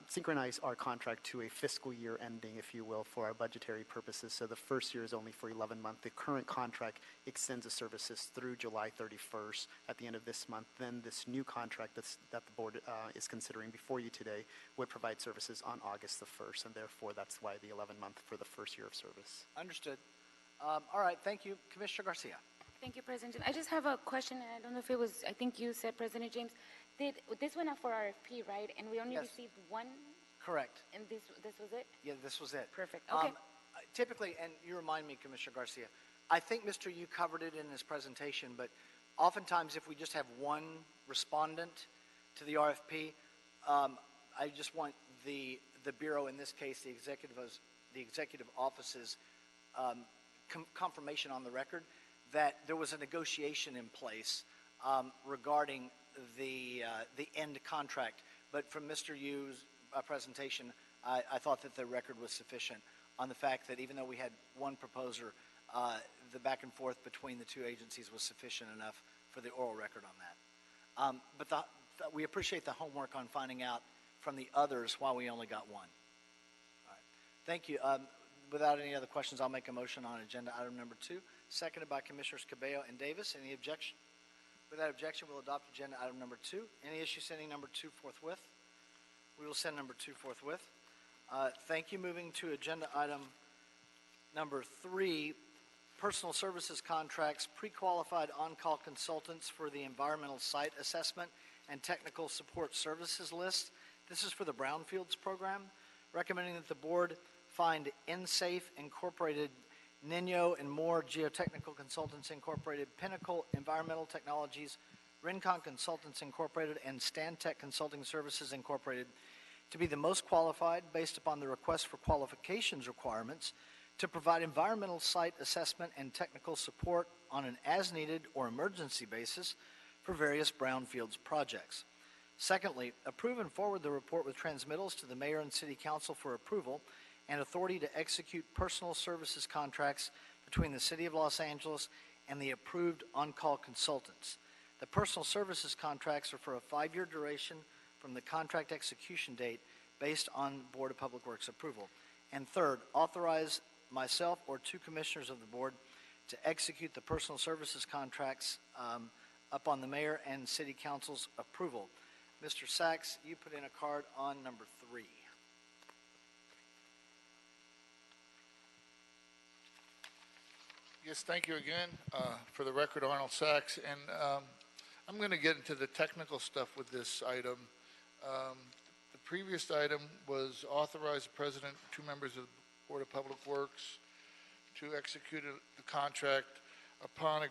synchronize our contract to a fiscal year ending, if you will, for our budgetary purposes. So the first year is only for 11 months. The current contract extends the services through July 31st at the end of this month. Then this new contract that the board is considering before you today would provide services on August the 1st, and therefore that's why the 11-month for the first year of service. Understood. All right, thank you. Commissioner Garcia. Thank you, President. I just have a question, and I don't know if it was, I think you said, President James, this went out for RFP, right? And we only received one? Correct. And this was it? Yeah, this was it. Perfect. Okay. Typically, and you remind me, Commissioner Garcia, I think Mr. Yu covered it in his presentation, but oftentimes if we just have one respondent to the RFP, I just want the Bureau, in this case, the executive office's confirmation on the record that there was a negotiation in place regarding the end contract. But from Mr. Yu's presentation, I thought that the record was sufficient on the fact that even though we had one proposer, the back and forth between the 2 agencies was sufficient enough for the oral record on that. But we appreciate the homework on finding out from the others why we only got one. All right. Thank you. Without any other questions, I'll make a motion on agenda item number 2, seconded by Commissioners Cabello and Davis. Any objection? Without objection, we'll adopt agenda item number 2. Any issue sending number 2 forthwith? We will send number 2 forthwith. Thank you. Moving to agenda item number 3, personal services contracts, pre-qualified on-call consultants for the environmental site assessment and technical support services list. This is for the Brownfields program, recommending that the board find InSafe Incorporated, Nino and More Geotechnical Consultants Incorporated, Pinnacle Environmental Technologies, Rincon Consultants Incorporated, and Stantec Consulting Services Incorporated to be the most qualified based upon the request for qualifications requirements to provide environmental site assessment and technical support on an as-needed or emergency basis for various brownfields projects. Secondly, approve and forward the report with transmittals to the mayor and city council for approval and authority to execute personal services contracts between the city of Los Angeles and the approved on-call consultants. The personal services contracts are for a 5-year duration from the contract execution date based on Board of Public Works approval. And third, authorize myself or 2 commissioners of the board to execute the personal services contracts upon the mayor and city council's approval. Mr. Sachs, you put in a card on number 3. Yes, thank you again. For the record, Arnold Sachs. And I'm going to get into the technical stuff with this item. The previous item was authorize the president, 2 members of the Board of Public Works to execute the contract upon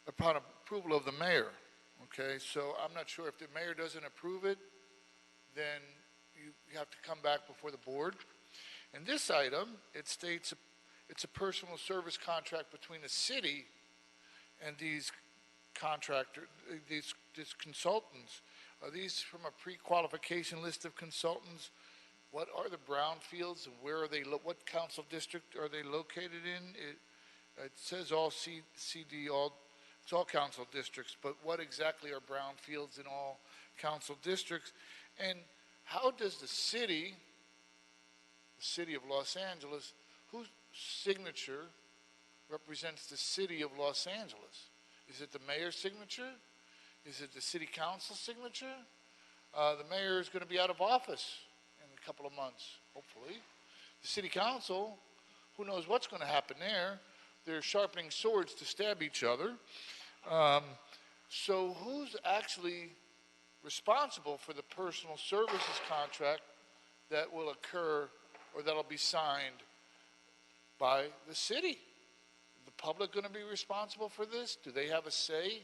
approval of the mayor. Okay, so I'm not sure if the mayor doesn't approve it, then you have to come back before the board. In this item, it states it's a personal service contract between the city and these contractors, these consultants. Are these from a pre-qualification list of consultants? What are the brownfields and where are they? What council district are they located in? It says all CD, it's all council districts, but what exactly are brownfields in all council districts? And how does the city of Los Angeles, whose signature represents the city of Los Angeles? Is it the mayor's signature? Is it the city council signature? The mayor is going to be out of office in a couple of months, hopefully. The city council, who knows what's going to happen there? They're sharpening swords to stab each other. So who's actually responsible for the personal services contract that will occur or that'll be signed by the city? The public going to be responsible for this? Do they have a say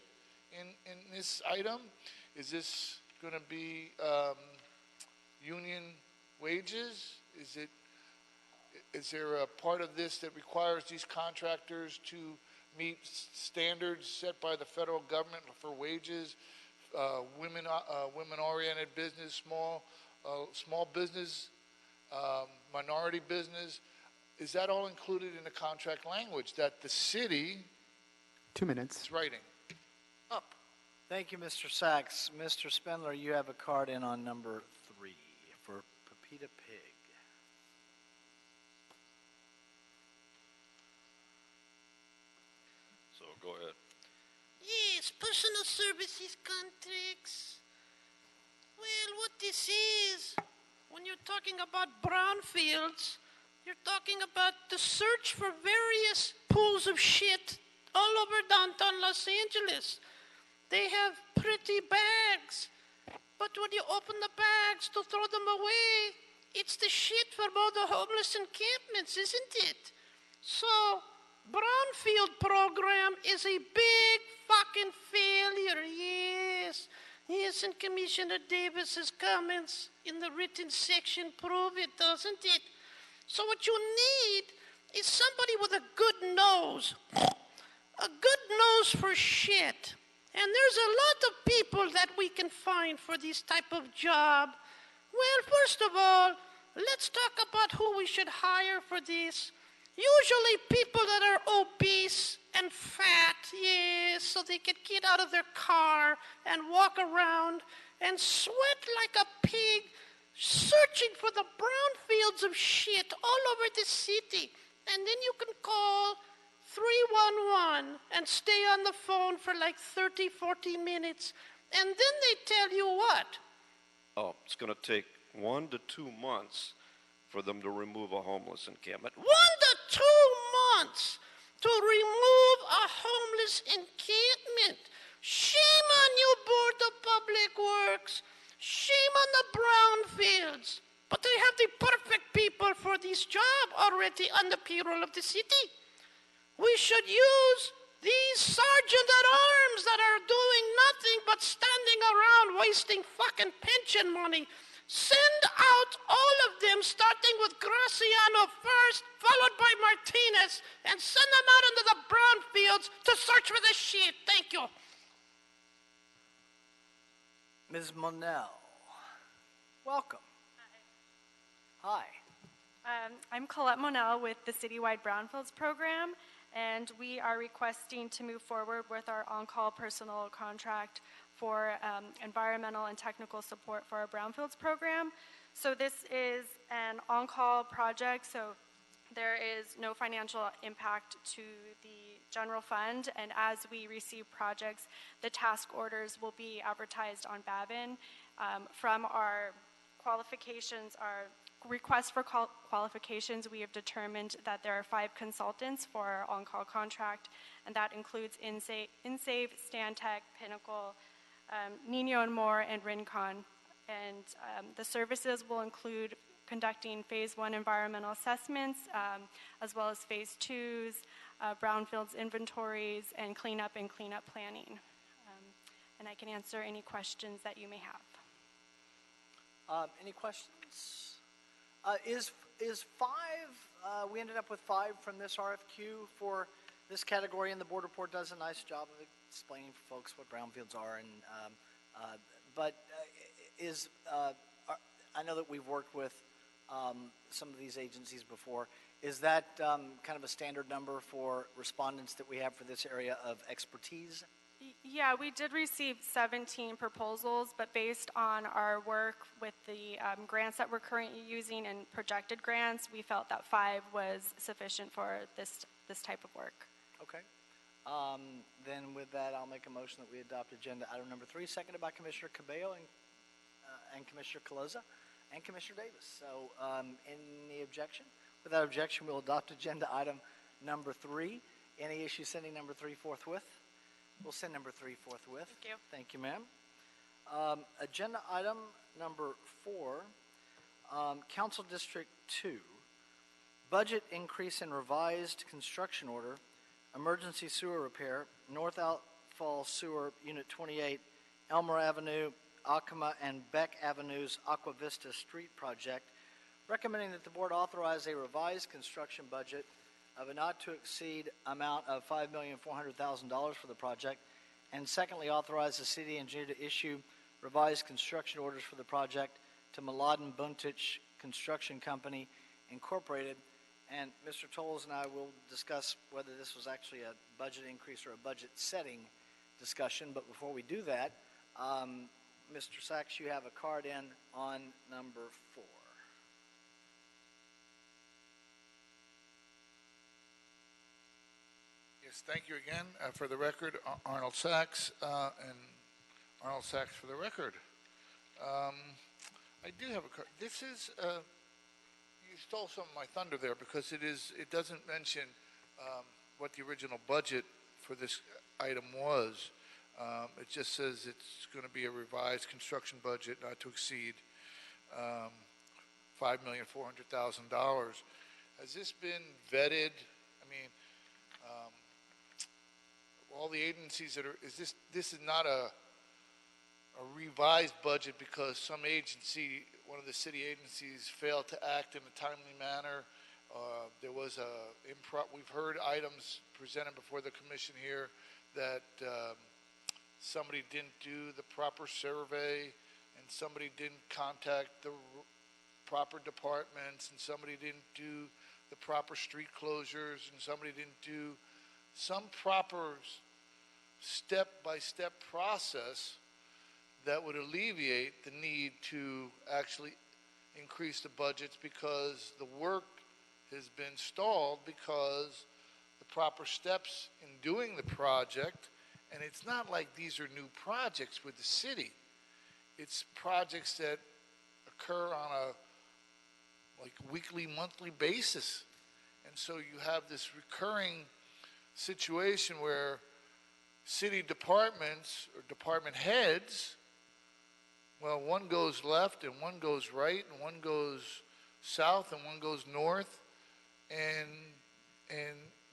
in this item? Is this going to be union wages? Is there a part of this that requires these contractors to meet standards set by the federal government for wages, women-oriented business, small business, minority business? Is that all included in the contract language that the city 2 minutes is writing up? Thank you, Mr. Sachs. Mr. Spindler, you have a card in on number 3 for Pepita Pig. So go ahead. Yes, personal services contracts. Well, what this is, when you're talking about brownfields, you're talking about the search for various pools of shit all over downtown Los Angeles. They have pretty bags, but when you open the bags to throw them away, it's the shit from all the homeless encampments, isn't it? So, brownfield program is a big fucking failure, yes. Yes, and Commissioner Davis's comments in the written section prove it, doesn't it? So what you need is somebody with a good nose for shit. And there's a lot of people that we can find for this type of job. Well, first of all, let's talk about who we should hire for this. Usually people that are obese and fat, yes, so they can get out of their car and walk around and sweat like a pig, searching for the brownfield fields of shit all over the city. And then you can call 311 and stay on the phone for like 30, 40 minutes. And then they tell you what? Oh, it's going to take 1 to 2 months for them to remove a homeless encampment. 1 to 2 months to remove a homeless encampment. Shame on you, Board of Public Works. Shame on the brownfields. But they have the perfect people for this job already on the payroll of the city. We should use these sergeant-at-arms that are doing nothing but standing around wasting fucking pension money. Send out all of them, starting with Graciano first, followed by Martinez, and send them out into the brownfields to search for the shit. Thank you. Ms. Monell, welcome. Hi. I'm Colette Monell with the Citywide Brownfields Program, and we are requesting to move forward with our on-call personal contract for environmental and technical support for our Brownfields program. So this is an on-call project, so there is no financial impact to the general fund, and as we receive projects, the task orders will be advertised on Babin. From our qualifications, our request for qualifications, we have determined that there are 5 consultants for our on-call contract, and that includes InSave, Stantec, Pinnacle, Nino and More, and Rincon. And the services will include conducting Phase 1 environmental assessments, as well as Phase 2s, brownfields inventories, and cleanup planning. And I can answer any questions that you may have. Any questions? Is 5, we ended up with 5 from this RFQ for this category, and the board report does a nice job of explaining for folks what brownfields are. And I know that we've worked with some of these agencies before. Is that kind of a standard number for respondents that we have for this area of expertise? Yeah, we did receive 17 proposals, but based on our work with the grants that we're currently using and projected grants, we felt that 5 was sufficient for this type of work. Okay. Then with that, I'll make a motion that we adopt agenda item number 3, seconded by Commissioner Cabello and Commissioner Caloza and Commissioner Davis. So any objection? Without objection, we'll adopt agenda item number 3. Any issue sending number 3 forthwith? We'll send number 3 forthwith. Thank you. Thank you, ma'am. Agenda item number 4, Council District 2, budget increase in revised construction order, emergency sewer repair, North Outfall Sewer, Unit 28, Elmer Avenue, Acoma and Beck Avenues Aqua Vista Street Project, recommending that the board authorize a revised construction budget of a not-to-exceed amount of $5,400,000 for the project, and secondly, authorize the city engineer to issue revised construction orders for the project to Mladen Buntich Construction Company, Incorporated. And Mr. Tolles and I will discuss whether this was actually a budget increase or a budget setting discussion. But before we do that, Mr. Sachs, you have a card in on number 4. Yes, thank you again. For the record, Arnold Sachs, and Arnold Sachs for the record. I do have a card. This is, you stole some of my thunder there because it doesn't mention what the original budget for this item was. It just says it's going to be a revised construction budget not to exceed $5,400,000. Has this been vetted? I mean, all the agencies that are, this is not a revised budget because some agency, one of the city agencies failed to act in a timely manner. There was we've heard items presented before the commission here that somebody didn't do the proper survey and somebody didn't contact the proper departments and somebody didn't do the proper street closures and somebody didn't do some proper step-by-step process that would alleviate the need to actually increase the budgets because the work has been stalled because the proper steps in doing the project, and it's not like these are new projects with the city. It's projects that occur on a weekly, monthly basis. And so you have this recurring situation where city departments or department heads, well, one goes left and one goes right and one goes south and one goes north, and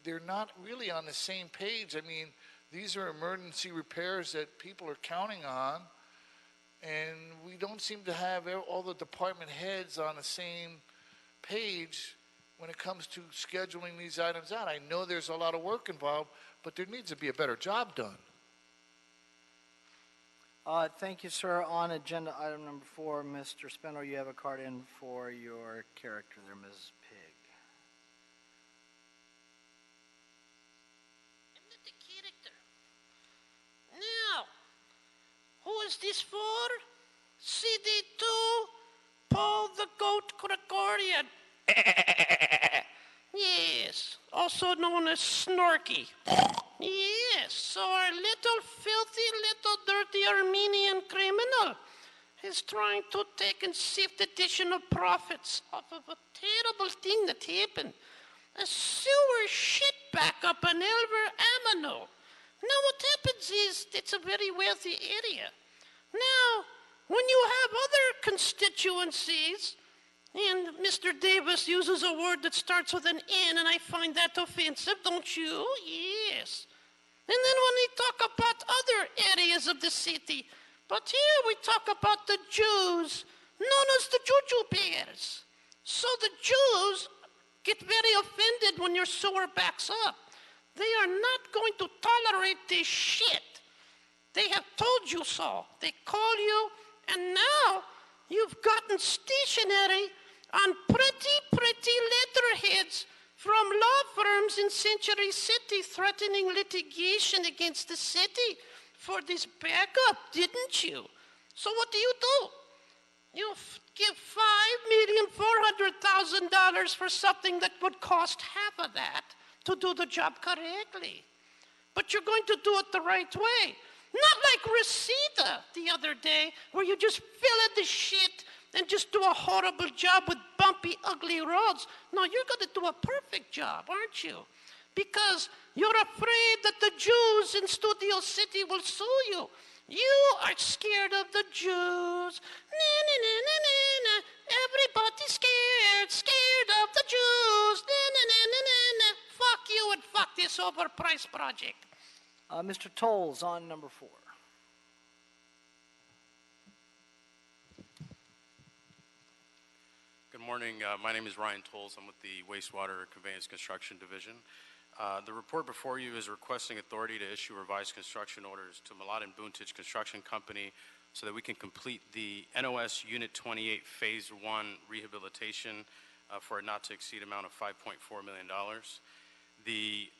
they're not really on the same page. I mean, these are emergency repairs that people are counting on, and we don't seem to have all the department heads on the same page when it comes to scheduling these items out. I know there's a lot of work involved, but there needs to be a better job done. Thank you, sir. On agenda item number 4, Mr. Spindler, you have a card in for your character there, Ms. Pig. Now, who is this for? CD2, Paul the Goat Gregorian. Yes, also known as Snorky. Yes, so our little filthy, little dirty Armenian criminal is trying to take and sift additional profits off of a terrible thing that happened. A sewer shit backup in Elver Amano. Now what happens is it's a very wealthy area. Now, when you have other constituencies, and Mr. Davis uses a word that starts with an N, and I find that offensive, don't you? Yes. And then when we talk about other areas of the city, but here we talk about the Jews, known as the Juju Bears. So the Jews get very offended when your sewer backs up. They are not going to tolerate this shit. They have told you so. They call you, and now you've gotten stationery on pretty letterheads from law firms in Century City threatening litigation against the city for this backup, didn't you? So what do? You give $5,400,000 for something that would cost half of that to do the job correctly. But you're going to do it the right way. Not like Reseda the other day, where you just fill in the shit and just do a horrible job with bumpy, ugly roads. No, you're going to do a perfect job, aren't you? Because you're afraid that the Jews in Studio City will sue you. You are scared of the Jews. Na. Everybody's scared of the Jews. Na. Fuck you and fuck this overpriced project. Mr. Tolles on number 4. Good morning. My name is Ryan Tolles. I'm with the Wastewater Conveyance Construction Division. The report before you is requesting authority to issue revised construction orders to Malad and Boontich Construction Company so that we can complete the NOS Unit 28 Phase 1 rehabilitation for a not to exceed amount of $5.4 million. The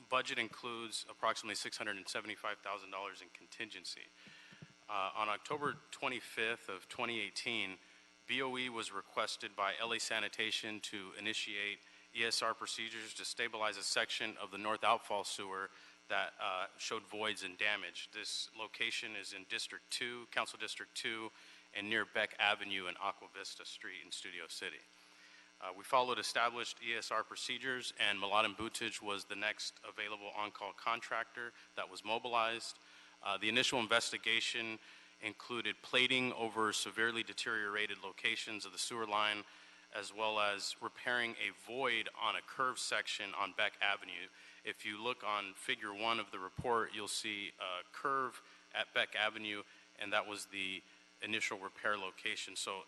budget includes approximately $675,000 in contingency. On October 25th of 2018, BOE was requested by LA Sanitation to initiate ESR procedures to stabilize a section of the North Outfall Sewer that showed voids and damage. This location is in District 2, Council District 2, and near Beck Avenue and Aqua Vista Street in Studio City. We followed established ESR procedures, and Malad and Boontich was the next available on-call contractor that was mobilized. The initial investigation included plating over severely deteriorated locations of the sewer line, as well as repairing a void on a curved section on Beck Avenue. If you look on figure 1 of the report, you'll see a curve at Beck Avenue, and that was the initial repair location. So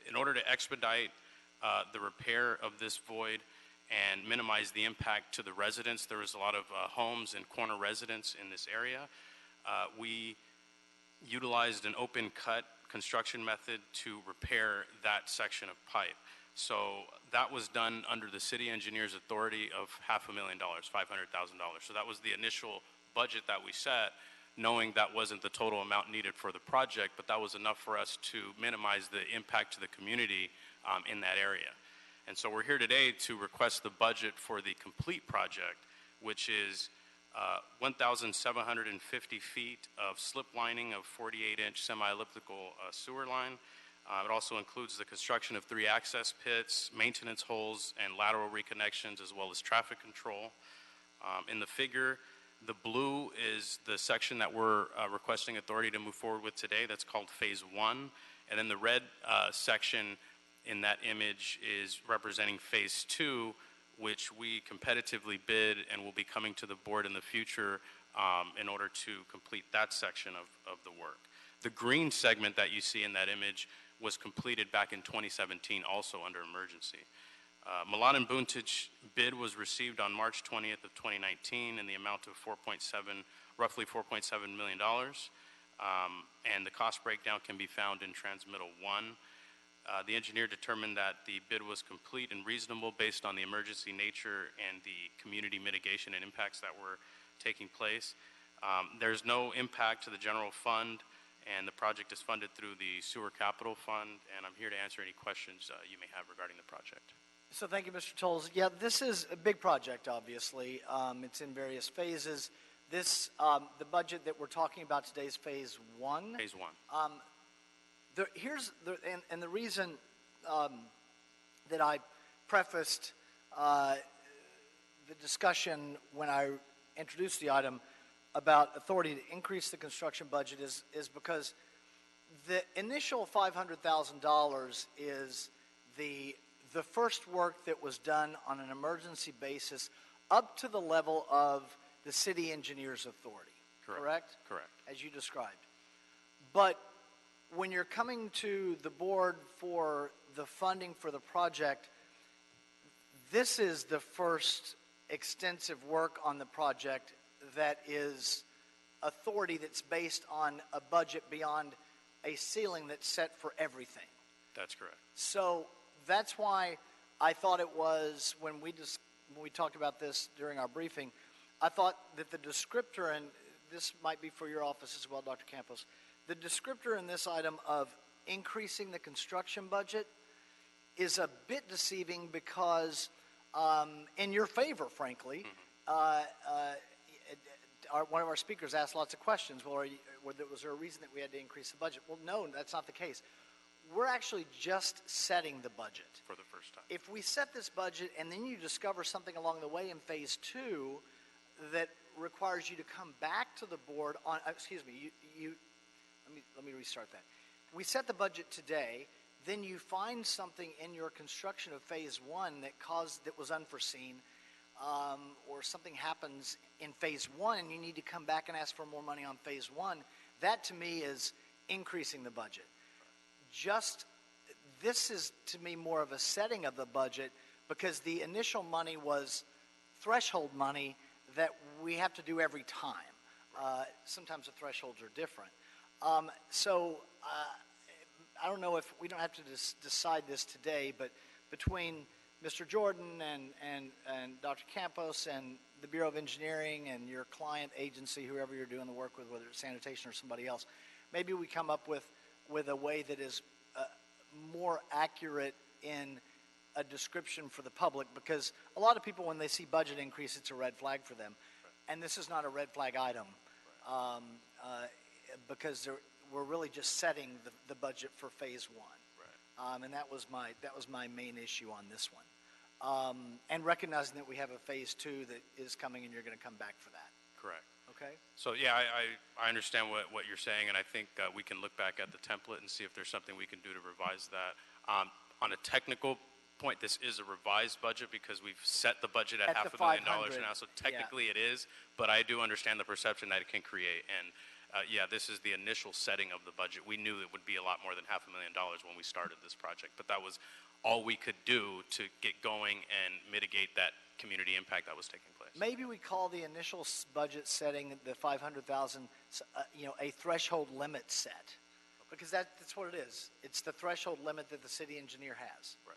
in order to expedite the repair of this void and minimize the impact to the residents, there was a lot of homes and corner residents in this area. We utilized an open cut construction method to repair that section of pipe. So that was done under the city engineer's authority of $500,000, $500,000. So that was the initial budget that we set, knowing that wasn't the total amount needed for the project, but that was enough for us to minimize the impact to the community in that area. And so we're here today to request the budget for the complete project, which is 1,750 feet of slip lining of 48-inch semi-elliptical sewer line. It also includes the construction of 3 access pits, maintenance holes, and lateral reconnections, as well as traffic control. In the figure, the blue is the section that we're requesting authority to move forward with today. That's called Phase 1. And then the red section in that image is representing Phase 2, which we competitively bid and will be coming to the board in the future in order to complete that section of the work. The green segment that you see in that image was completed back in 2017, also under emergency. Milan and Boontich bid was received on March 20th of 2019 in the amount of roughly $4.7 million. And the cost breakdown can be found in Transmittal 1. The engineer determined that the bid was complete and reasonable based on the emergency nature and the community mitigation and impacts that were taking place. There's no impact to the general fund, and the project is funded through the Sewer Capital Fund, and I'm here to answer any questions you may have regarding the project. So thank you, Mr. Tolles. Yeah, this is a big project, obviously. It's in various phases. This, the budget that we're talking about today is Phase 1. Phase 1. And the reason that I prefaced the discussion when I introduced the item about authority to increase the construction budget is because the initial $500,000 is the first work that was done on an emergency basis up to the level of the city engineer's authority. Correct? Correct. As you described. But when you're coming to the board for the funding for the project, this is the first extensive work on the project that is authority that's based on a budget beyond a ceiling that's set for everything. That's correct. So that's why I thought it was, when we talked about this during our briefing, I thought that the descriptor, and this might be for your office as well, Dr. Campos, the descriptor in this item of increasing the construction budget is a bit deceiving because, in your favor, frankly, one of our speakers asked lots of questions. Well, was there a reason that we had to increase the budget? Well, no, that's not the case. We're actually just setting the budget. For the first time. If we set this budget and then you discover something along the way in Phase 2 that requires you to come back to the board on, let me restart that. We set the budget today, then you find something in your construction of Phase 1 that was unforeseen, or something happens in Phase 1 and you need to come back and ask for more money on Phase 1, that to me is increasing the budget. This is to me more of a setting of the budget because the initial money was threshold money that we have to do every time. Sometimes the thresholds are different. I don't know if we don't have to decide this today, but between Mr. Jordan and Dr. Campos and the Bureau of Engineering and your client agency, whoever you're doing the work with, whether it's sanitation or somebody else, maybe we come up with a way that is more accurate in a description for the public, because a lot of people, when they see budget increase, it's a red flag for them. Right. And this is not a red flag item, right. Because we're really just setting the budget for Phase 1. Right. And that was my main issue on this one. And recognizing that we have a Phase 2 that is coming and you're going to come back for that. Correct. Okay. So yeah, I understand what you're saying, and I think we can look back at the template and see if there's something we can do to revise that. On a technical point, this is a revised budget because we've set the budget at $500,000 now, so technically it is, but I do understand the perception that it can create, and yeah, this is the initial setting of the budget. We knew it would be a lot more than $500,000 when we started this project, but that was all we could do to get going and mitigate that community impact that was taking place. Maybe we call the initial budget setting, the $500,000, a threshold limit set, because that's what it is. It's the threshold limit that the city engineer has. Right.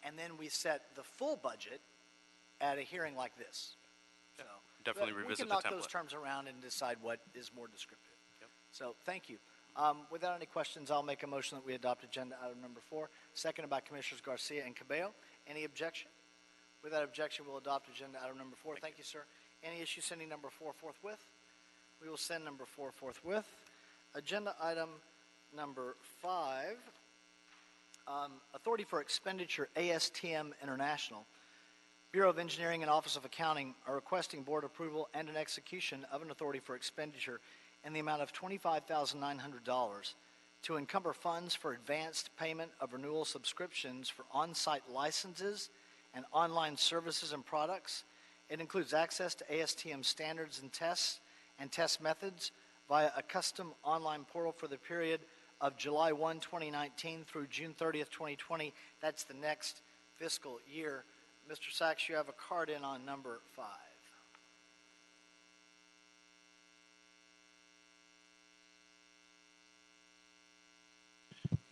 And then we set the full budget at a hearing like this. Yeah. So, definitely But revisit we the can knock those template. terms around and decide what is more descriptive. Yep. So thank you. Without any questions, I'll make a motion that we adopt agenda item number 4, seconded by Commissioners Garcia and Cabello. Any objection? Without objection, we'll adopt agenda item number 4. Thank you, sir. Any issue sending number 4 forthwith? We will send number 4 forthwith. Agenda item number 5, Authority for Expenditure, ASTM International. Bureau of Engineering and Office of Accounting are requesting board approval and an execution of an authority for expenditure in the amount of $25,900 to encumber funds for advanced payment of renewal subscriptions for on-site licenses and online services and products. It includes access to ASTM standards and test methods via a custom online portal for the period of July 1, 2019 through June 30th, 2020. That's the next fiscal year. Mr. Sachs, you have a card in on number 5.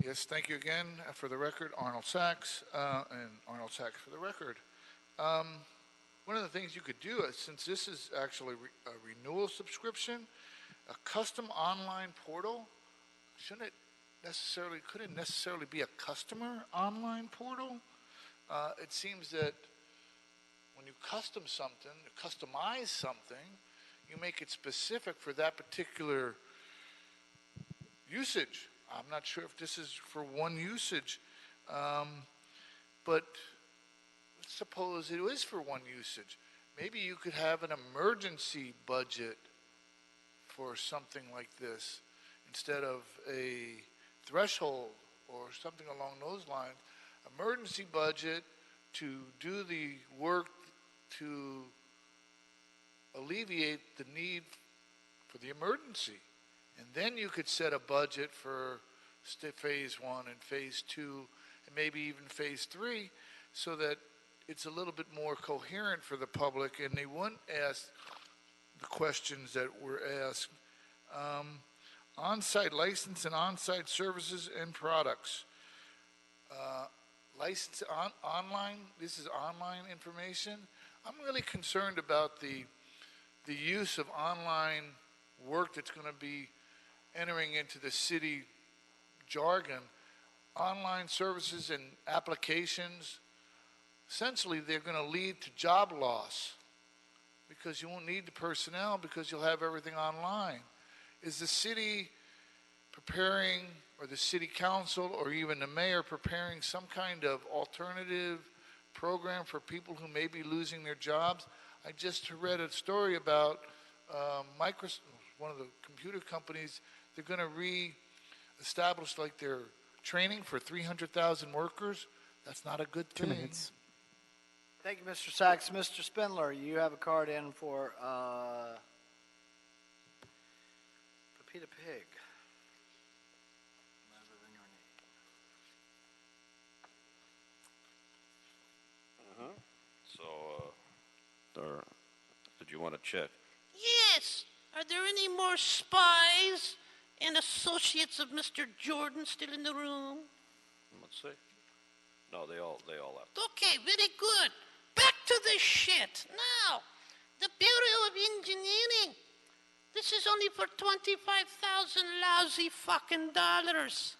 Yes, thank you again. For the record, Arnold Sachs, and Arnold Sachs for the record. One of the things you could do, since this is actually a renewal subscription, a custom online portal, couldn't it necessarily be a customer online portal? It seems that when you customize something, you make it specific for that particular usage. I'm not sure if this is for one usage, but let's suppose it is for one usage. Maybe you could have an emergency budget for something like this instead of a threshold or something along those lines. Emergency budget to do the work to alleviate the need for the emergency. And then you could set a budget for phase 1 and phase 2 and maybe even phase 3 so that it's a little bit more coherent for the public and they wouldn't ask the questions that were asked. On-site license and on-site services and products. License online, this is online information. I'm really concerned about the use of online work that's going to be entering into the city jargon. Online services and applications, essentially they're going to lead to job loss because you won't need the personnel because you'll have everything online. Is the city preparing, or the city council, or even the mayor preparing some kind of alternative program for people who may be losing their jobs? I just read a story about Microsoft, one of the computer companies. They're going to re-establish like their training for 300,000 workers. That's not a good thing. 2 minutes. Thank you, Mr. Sachs. Mr. Spindler, you have a card in for Pepita Pig. Did you want to check? Yes. Are there any more spies and associates of Mr. Jordan still in the room? Let's see. No, they all left. Okay, very good. Back to the shit. Now, the Bureau of Engineering. This is only for 25,000 lousy fucking dollars.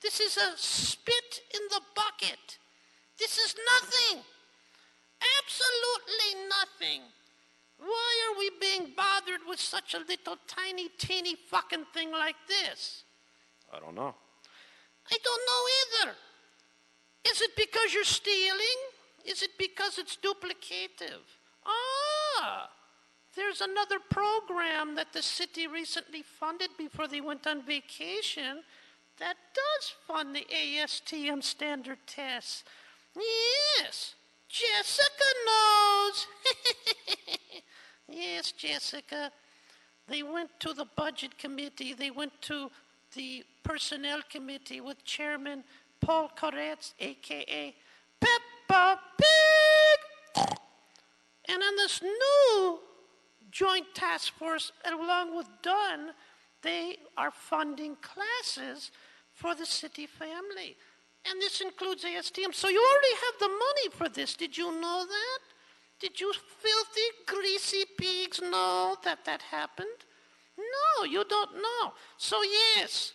This is a spit in the bucket. This is nothing. Absolutely nothing. Why are we being bothered with such a little tiny, teeny fucking thing like this? I don't know. I don't know either. Is it because you're stealing? Is it because it's duplicative? There's another program that the city recently funded before they went on vacation that does fund the ASTM standard tests. Yes, Jessica knows. Yes, Jessica. They went to the budget committee. They went to the personnel committee with Chairman Paul Koretz, a.k.a. Peppa Pig. And on this new joint task force, along with Dunn, they are funding classes for the city family. And this includes ASTM. So you already have the money for this. Did you know that? Did you filthy, greasy pigs know that that happened? No, you don't know. So yes,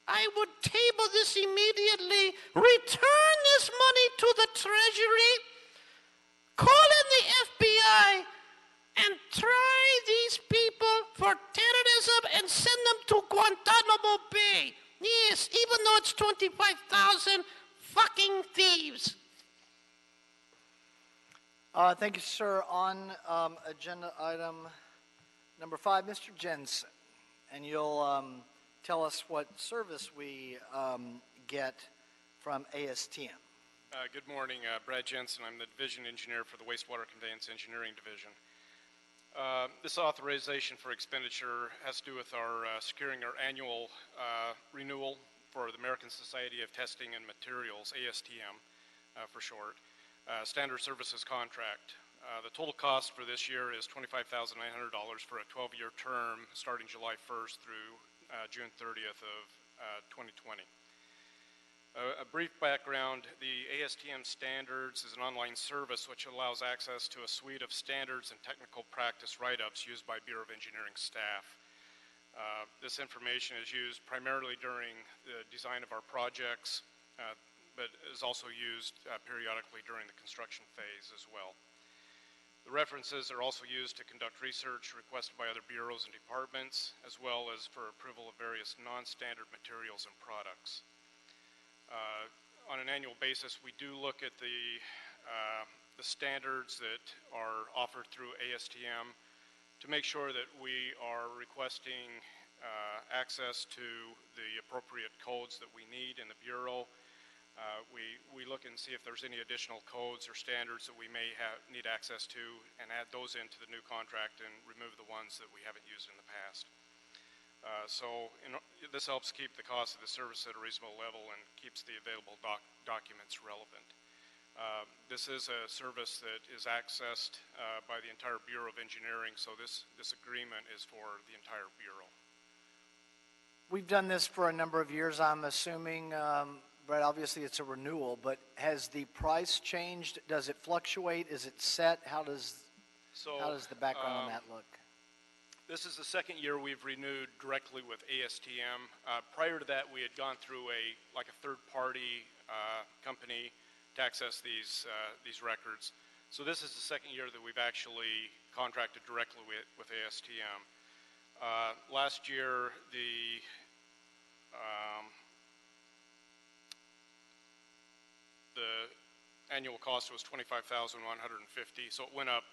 I would table this immediately, return this money to the Treasury, call in the FBI, and try these people for terrorism and send them to Guantanamo Bay. Yes, even though it's 25,000 fucking thieves. Thank you, sir. On agenda item number 5, Mr. Jensen, and you'll tell us what service we get from ASTM. Good morning, Brad Jensen. I'm the division engineer for the Wastewater Conveyance Engineering Division. This authorization for expenditure has to do with our securing our annual renewal for the American Society of Testing and Materials, ASTM for short, standard services contract. The total cost for this year is $25,900 for a 12-year term starting July 1st through June 30th of 2020. A brief background, the ASTM Standards is an online service which allows access to a suite of standards and technical practice write-ups used by Bureau of Engineering staff. This information is used primarily during the design of our projects, but is also used periodically during the construction phase as well. The references are also used to conduct research requested by other bureaus and departments, as well as for approval of various non-standard materials and products. On an annual basis, we do look at the standards that are offered through ASTM to make sure that we are requesting access to the appropriate codes that we need in the Bureau. We look and see if there's any additional codes or standards that we may need access to and add those into the new contract and remove the ones that we haven't used in the past. This helps keep the cost of the service at a reasonable level and keeps the available documents relevant. This is a service that is accessed by the entire Bureau of Engineering, so this agreement is for the entire Bureau. We've done this for a number of years, I'm assuming. Brett, obviously it's a renewal, but has the price changed? Does it fluctuate? Is it set? How does the background on that look? This is the second year we've renewed directly with ASTM. Prior to that, we had gone through a third-party company to access these records. So this is the second year that we've actually contracted directly with ASTM. Last year, the annual cost was $25,150, so it went up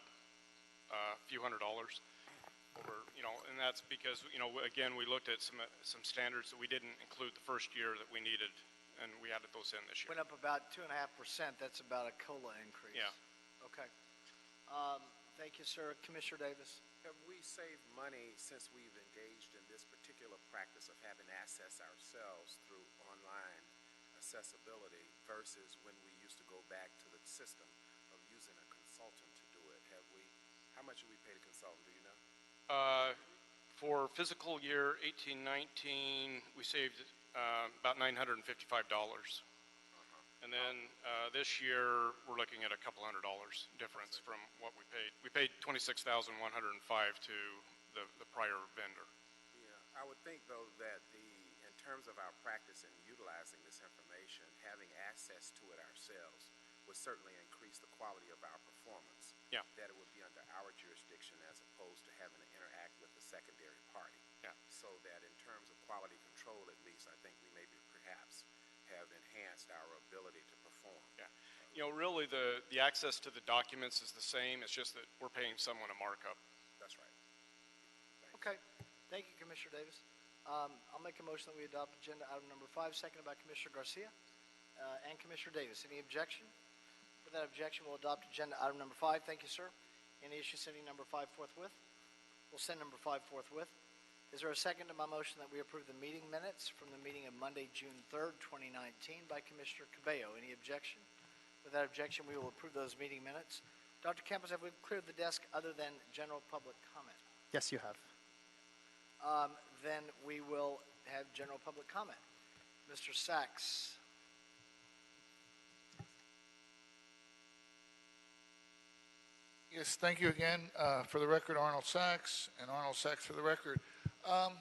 a few $100. And that's because, again, we looked at some standards that we didn't include the first year that we needed, and we added those in this year. Went up about 2.5%. That's about a COLA increase. Yeah. Okay. Thank you, sir. Commissioner Davis. Have we saved money since we've engaged in this particular practice of having access ourselves through online accessibility versus when we used to go back to the system of using a consultant to do it? How much do we pay the consultant, do you know? For fiscal year 18-19, we saved about $955. And then this year, we're looking at a couple $100 difference from what we paid. We paid $26,105 to the prior vendor. Yeah, I would think, though, that in terms of our practice in utilizing this information, having access to it ourselves would certainly increase the quality of our performance. Yeah. That it would be under our jurisdiction as opposed to having to interact with the secondary party. Yeah. So that in terms of quality control, at least, I think we maybe perhaps have enhanced our ability to perform. Yeah. Really the access to the documents is the same. It's just that we're paying someone a markup. That's right. Thanks. Okay. Thank you, Commissioner Davis. I'll make a motion that we adopt agenda item number 5, seconded by Commissioner Garcia and Commissioner Davis. Any objection? Without objection, we'll adopt agenda item number 5. Thank you, sir. Any issue sending number 5 forthwith? We'll send number 5 forthwith. Is there a second to my motion that we approve the meeting minutes from the meeting of Monday, June 3rd, 2019 by Commissioner Cabello? Any objection? Without objection, we will approve those meeting minutes. Dr. Campos, have we cleared the desk other than general public comment? Yes, you have. Then we will have general public comment. Mr. Sachs. Yes, thank you again. For the record, Arnold Sachs, and Arnold Sachs for the record.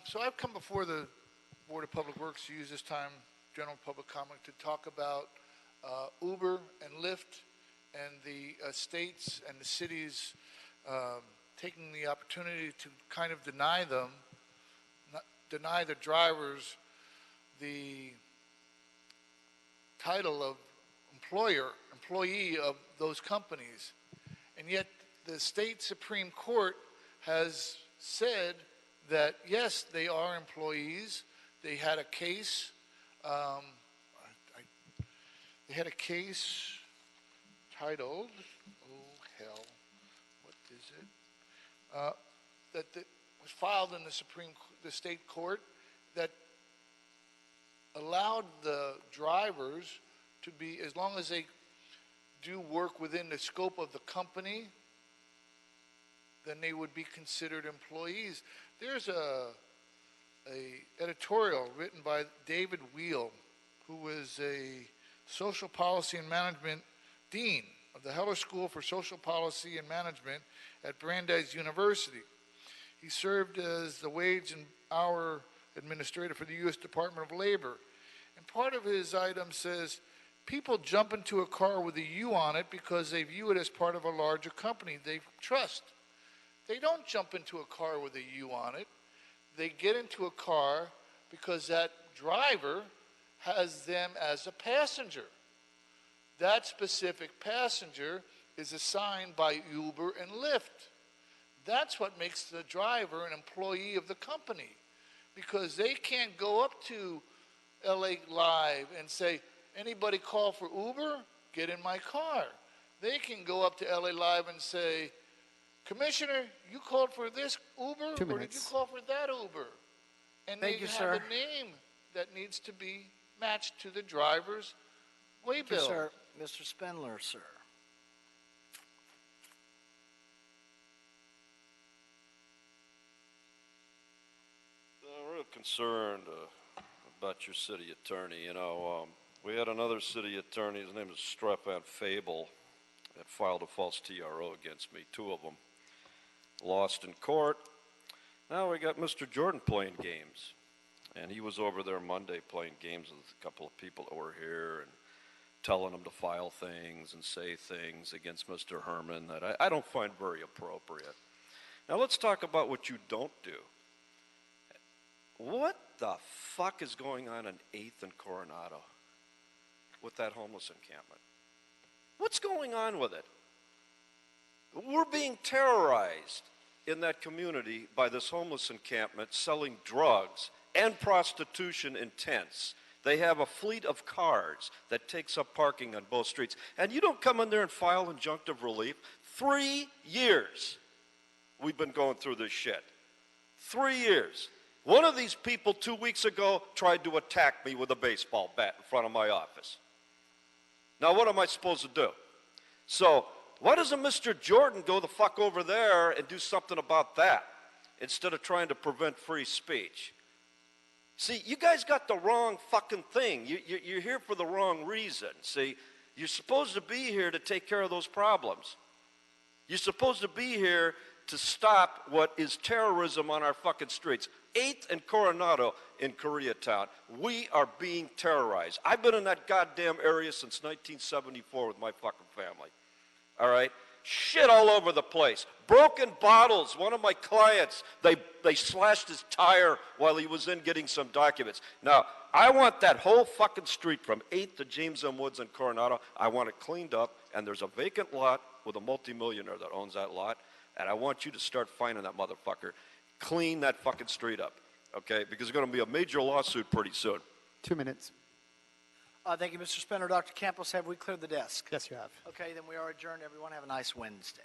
So I've come before the Board of Public Works to use this time, general public comment, to talk about Uber and Lyft and the states and the cities taking the opportunity to kind of deny the drivers the title of employee of those companies. And yet the state Supreme Court has said that, yes, they are employees. They had a case. They had a case titled, oh hell, what is it? That was filed in the state court that allowed the drivers to be, as long as they do work within the scope of the company, then they would be considered employees. There's a editorial written by David Wheel, who was a social policy and management dean of the Heller School for Social Policy and Management at Brandeis University. He served as the wage and hour administrator for the U.S. Department of Labor. And part of his item says, people jump into a car with a U on it because they view it as part of a larger company they trust. They don't jump into a car with a U on it. They get into a car because that driver has them as a passenger. That specific passenger is assigned by Uber and Lyft. That's what makes the driver an employee of the company, because they can't go up to LA Live and say, anybody call for Uber? Get in my car. They can go up to LA Live and say, Commissioner, you called for this Uber, 2 or did you minutes. call for that Uber? And Thank they you, have sir. a name that needs to be matched to the driver's Thank you, waybill. sir. Mr. Spindler, sir. Real concerned about your city attorney. You know, we had another city attorney, his name is Strephon Fable, that filed a false TRO against me, 2 of them. Lost in court. Now we got Mr. Jordan playing games. And he was over there Monday playing games with a couple of people that were here and telling them to file things and say things against Mr. Herman that I don't find very appropriate. Now let's talk about what you don't do. What the fuck is going on 8th and Coronado with that homeless encampment? What's going on with it? We're being terrorized in that community by this homeless encampment selling drugs and prostitution in tents. They have a fleet of cars that takes up parking on both streets. And you don't come in there and file injunctive relief. 3 years we've been going through this shit. 3 years. One of these people 2 weeks ago tried to attack me with a baseball bat in front of my office. Now what am I supposed to do? So why doesn't Mr. Jordan go the fuck over there and do something about that instead of trying to prevent free speech? See, you guys got the wrong fucking thing. You're here for the wrong reason. See, you're supposed to be here to take care of those problems. You're supposed to be here to stop what is terrorism on our fucking streets. 8th and Coronado in Koreatown, we are being terrorized. I've been in that goddamn area since 1974 with my fucking family. All right? Shit all over the place. Broken bottles. One of my clients, they slashed his tire while he was in getting some documents. Now, I want that whole fucking street from 8th to James M. Woods and Coronado, I want it cleaned up, and there's a vacant lot with a multimillionaire that owns that lot, and I want you to start finding that motherfucker. Clean that fucking street up, okay? Because there's going to be a major lawsuit pretty soon. 2 minutes. Thank you, Mr. Spindler. Dr. Campos, have we cleared the desk? Yes, you have. Okay, then we are adjourned. Everyone have a nice Wednesday.